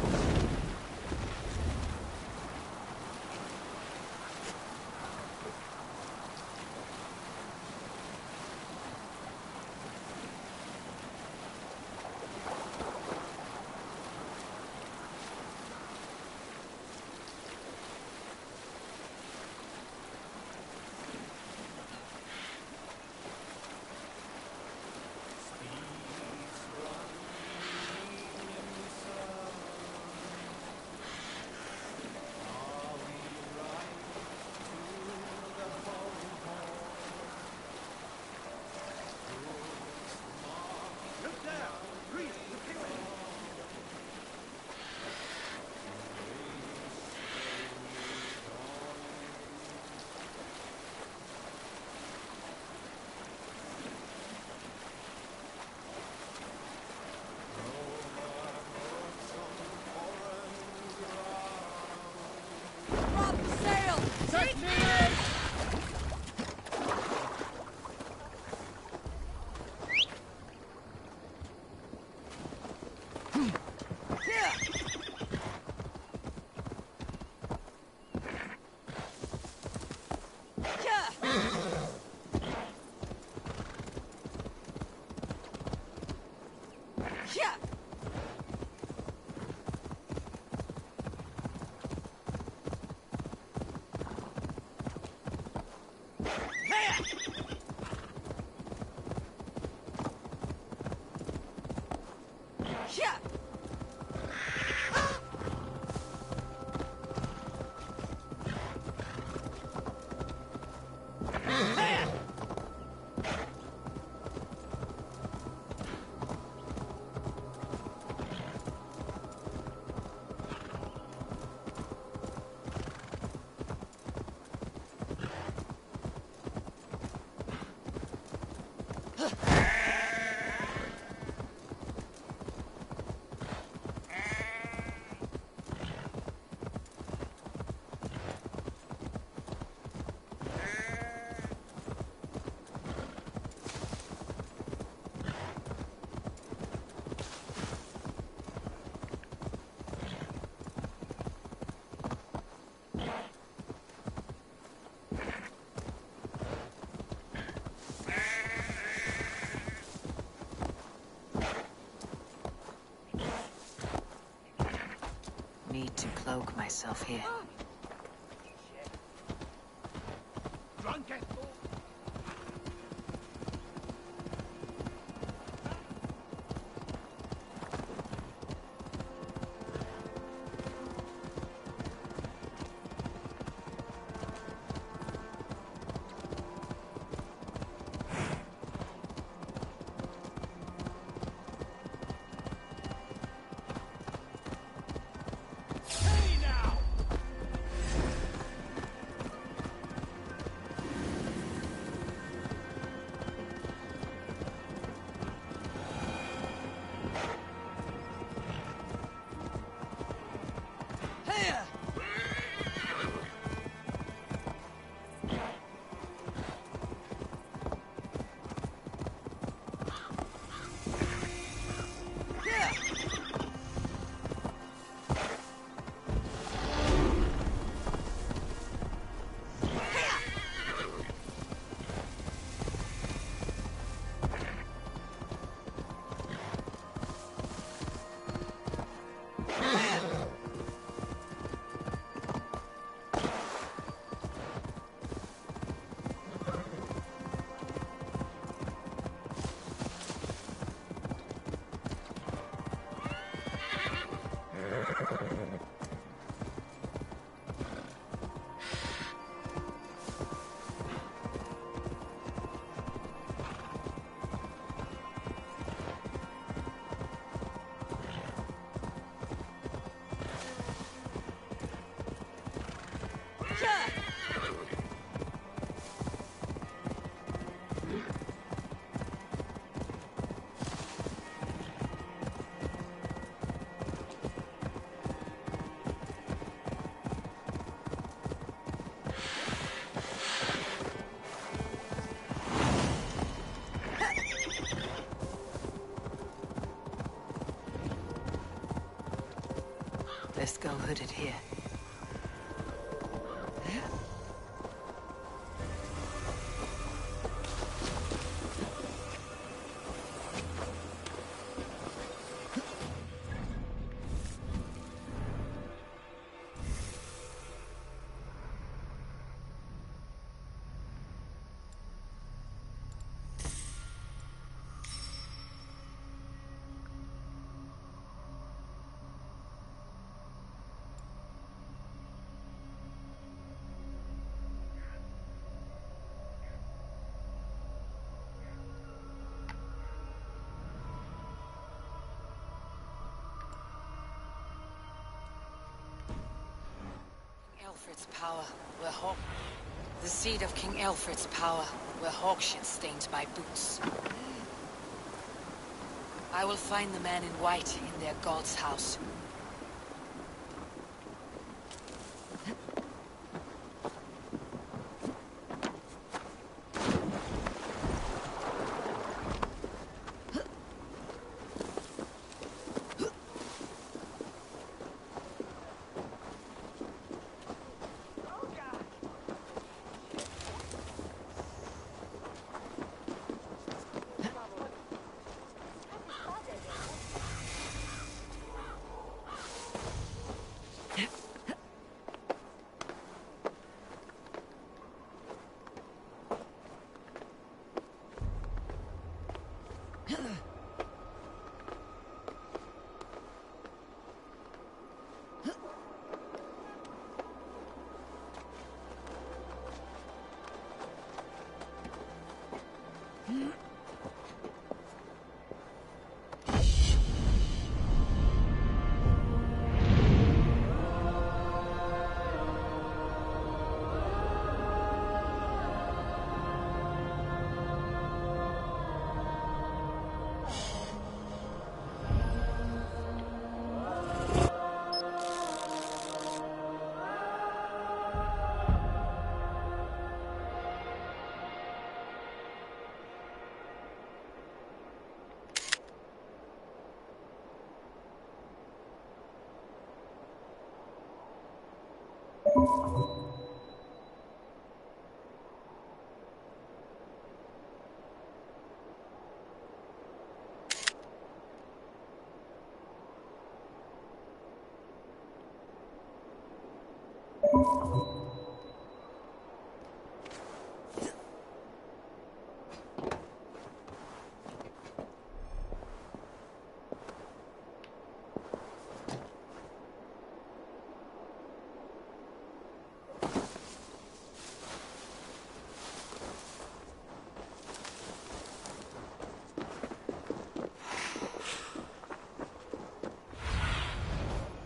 Take me in! Need to cloak myself here. Drunken! go hooded here. Alfred's power, where Hawk... The seed of King Alfred's power, where Hawkshit stained my boots. I will find the man in white in their god's house.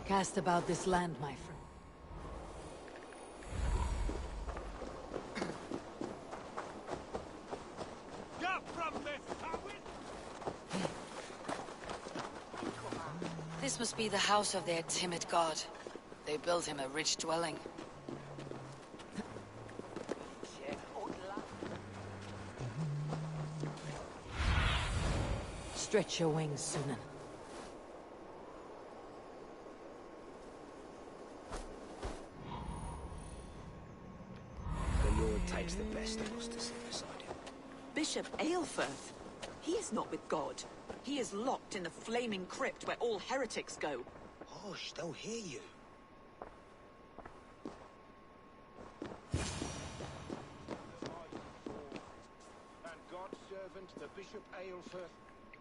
Cast about this land, my friend. This must be the house of their timid god. They built him a rich dwelling. Stretch your wings, Sunan. The Lord takes the best of us to sit beside him. Bishop Aelfirth? He is not with God. He is locked in the flaming crypt where all heretics go. Hush, they'll hear you. And God's servant, the Bishop Aelfirth.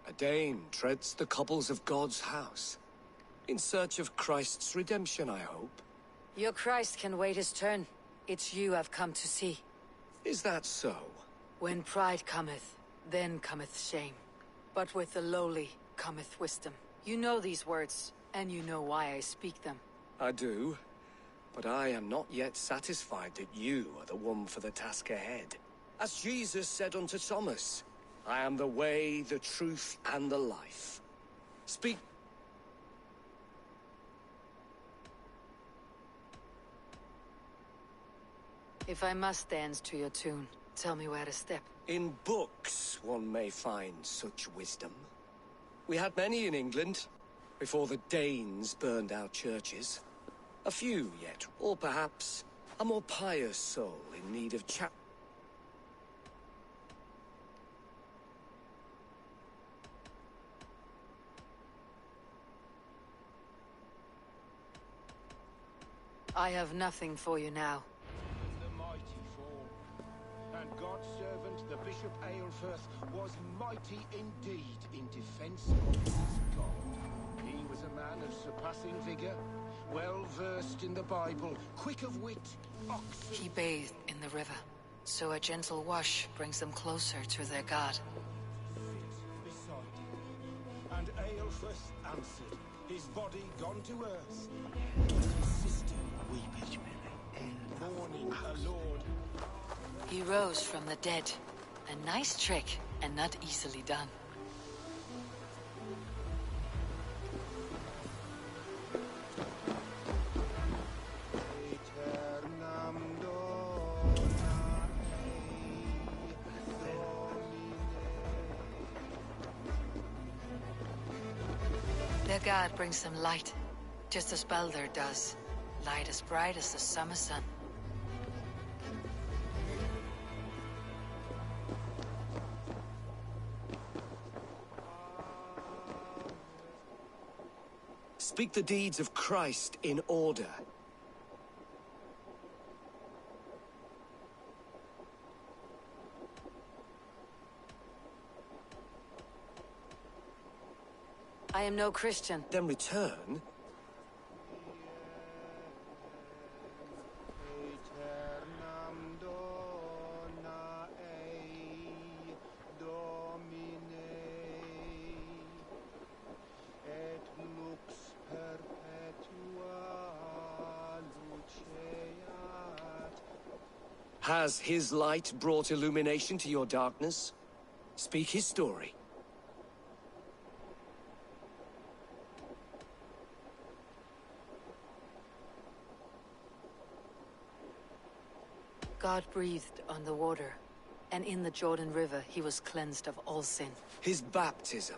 A Dane treads the cobbles of God's house. In search of Christ's redemption, I hope. Your Christ can wait his turn. It's you I've come to see. Is that so? When pride cometh, then cometh shame. But with the lowly cometh wisdom. You know these words, and you know why I speak them. I do. But I am not yet satisfied that you are the one for the task ahead. As Jesus said unto Thomas, I am the way, the truth, and the life. Speak. If I must dance to your tune, tell me where to step. In books, one may find such wisdom. We had many in England, before the Danes burned our churches. A few yet, or perhaps a more pious soul in need of I have nothing for you now. The mighty fall, and God's servant, the Bishop Aelfirth, was mighty indeed in defense of his God. He was a man of surpassing vigor, well versed in the Bible, quick of wit, He bathed in the river, so a gentle wash brings them closer to their God. beside him. And Aelfirth answered, his body gone to earth. His sister weeping, mourning a lord. He rose from the dead. A nice trick, and not easily done. Their god brings them light, just as Baldur does. Light as bright as the summer sun. Speak the deeds of Christ in order. I am no Christian. Then return. Has his light brought illumination to your darkness? Speak his story. God breathed on the water, and in the Jordan River he was cleansed of all sin. His baptism.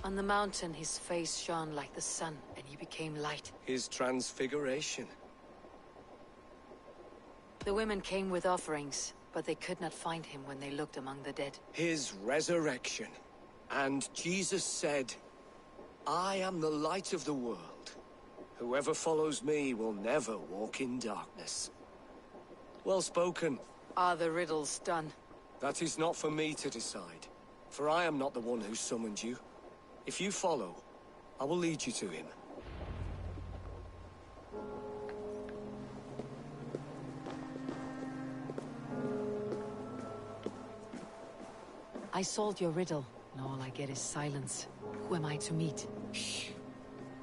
On the mountain his face shone like the sun, and he became light. His transfiguration. The women came with offerings, but they could not find him when they looked among the dead. His resurrection. And Jesus said, I am the light of the world. Whoever follows me will never walk in darkness. Well spoken. Are the riddles done? That is not for me to decide, for I am not the one who summoned you. If you follow, I will lead you to him. I solved your riddle, and all I get is silence. Who am I to meet? Shh.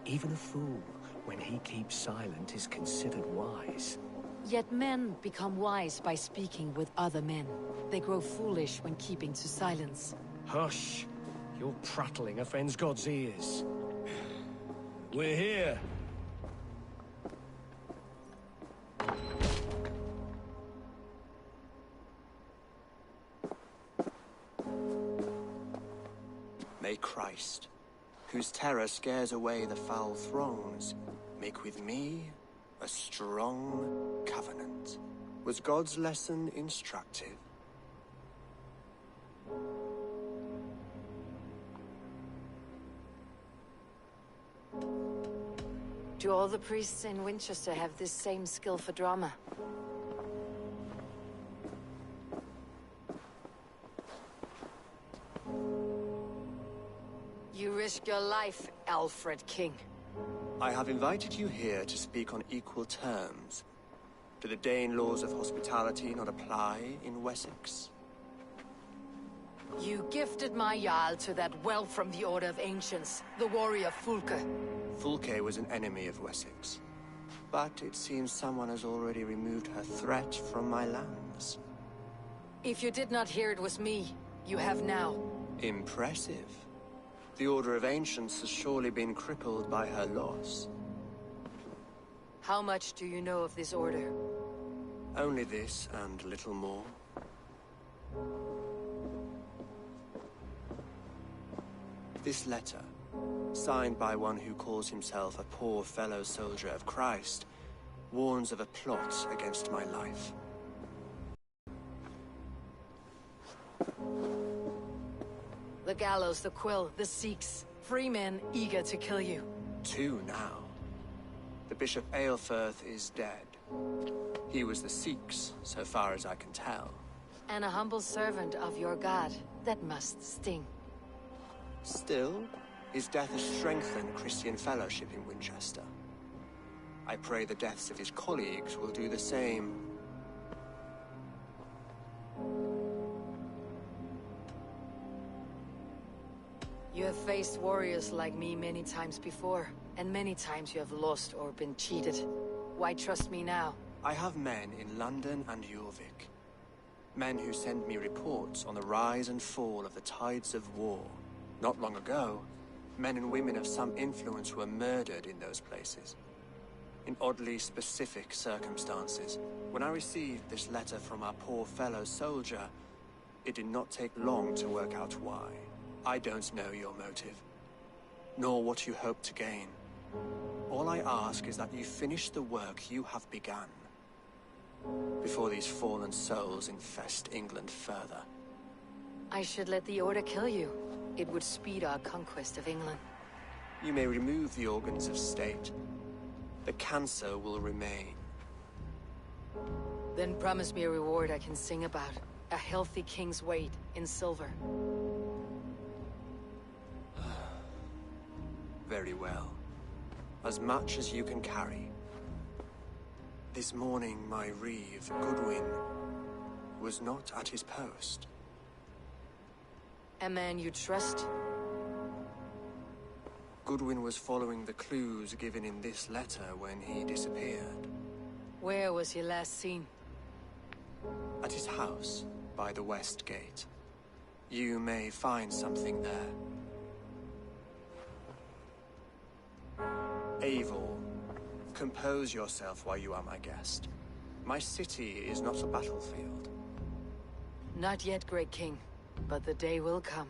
Even a fool, when he keeps silent, is considered wise. Yet men become wise by speaking with other men. They grow foolish when keeping to silence. Hush. Your prattling offends God's ears. We're here. May Christ, whose terror scares away the foul throngs, make with me a strong covenant. Was God's lesson instructive? Do all the priests in Winchester have this same skill for drama? You risk your life, Alfred King. I have invited you here to speak on equal terms. Do the Dane laws of hospitality not apply in Wessex? You gifted my Jarl to that well from the Order of Ancients, the warrior Fulke. Fulke was an enemy of Wessex. But it seems someone has already removed her threat from my lands. If you did not hear it was me, you have now. Impressive. The Order of Ancients has surely been crippled by her loss. How much do you know of this order? Only this and little more. This letter, signed by one who calls himself a poor fellow soldier of Christ, warns of a plot against my life. The gallows, the quill, the Sikhs. Free men eager to kill you. 2 now. The Bishop Aelfirth is dead. He was the Sikhs, so far as I can tell. And a humble servant of your god. That must sting. Still, his death has strengthened Christian fellowship in Winchester. I pray the deaths of his colleagues will do the same. You have faced warriors like me many times before, and many times you have lost or been cheated. Why trust me now? I have men in London and Jorvik. Men who send me reports on the rise and fall of the tides of war. Not long ago, men and women of some influence were murdered in those places. In oddly specific circumstances. When I received this letter from our poor fellow soldier, it did not take long to work out why. I don't know your motive, nor what you hope to gain. All I ask is that you finish the work you have begun, before these fallen souls infest England further. I should let the Order kill you. It would speed our conquest of England. You may remove the organs of state. The cancer will remain. Then promise me a reward I can sing about. A healthy king's weight in silver. Very well. As much as you can carry. This morning, my reeve, Goodwin, was not at his post. A man you trust? Goodwin was following the clues given in this letter when he disappeared. Where was he last seen? At his house, by the West Gate. You may find something there. Eivor, compose yourself while you are my guest. My city is not a battlefield. Not yet, great king, but the day will come.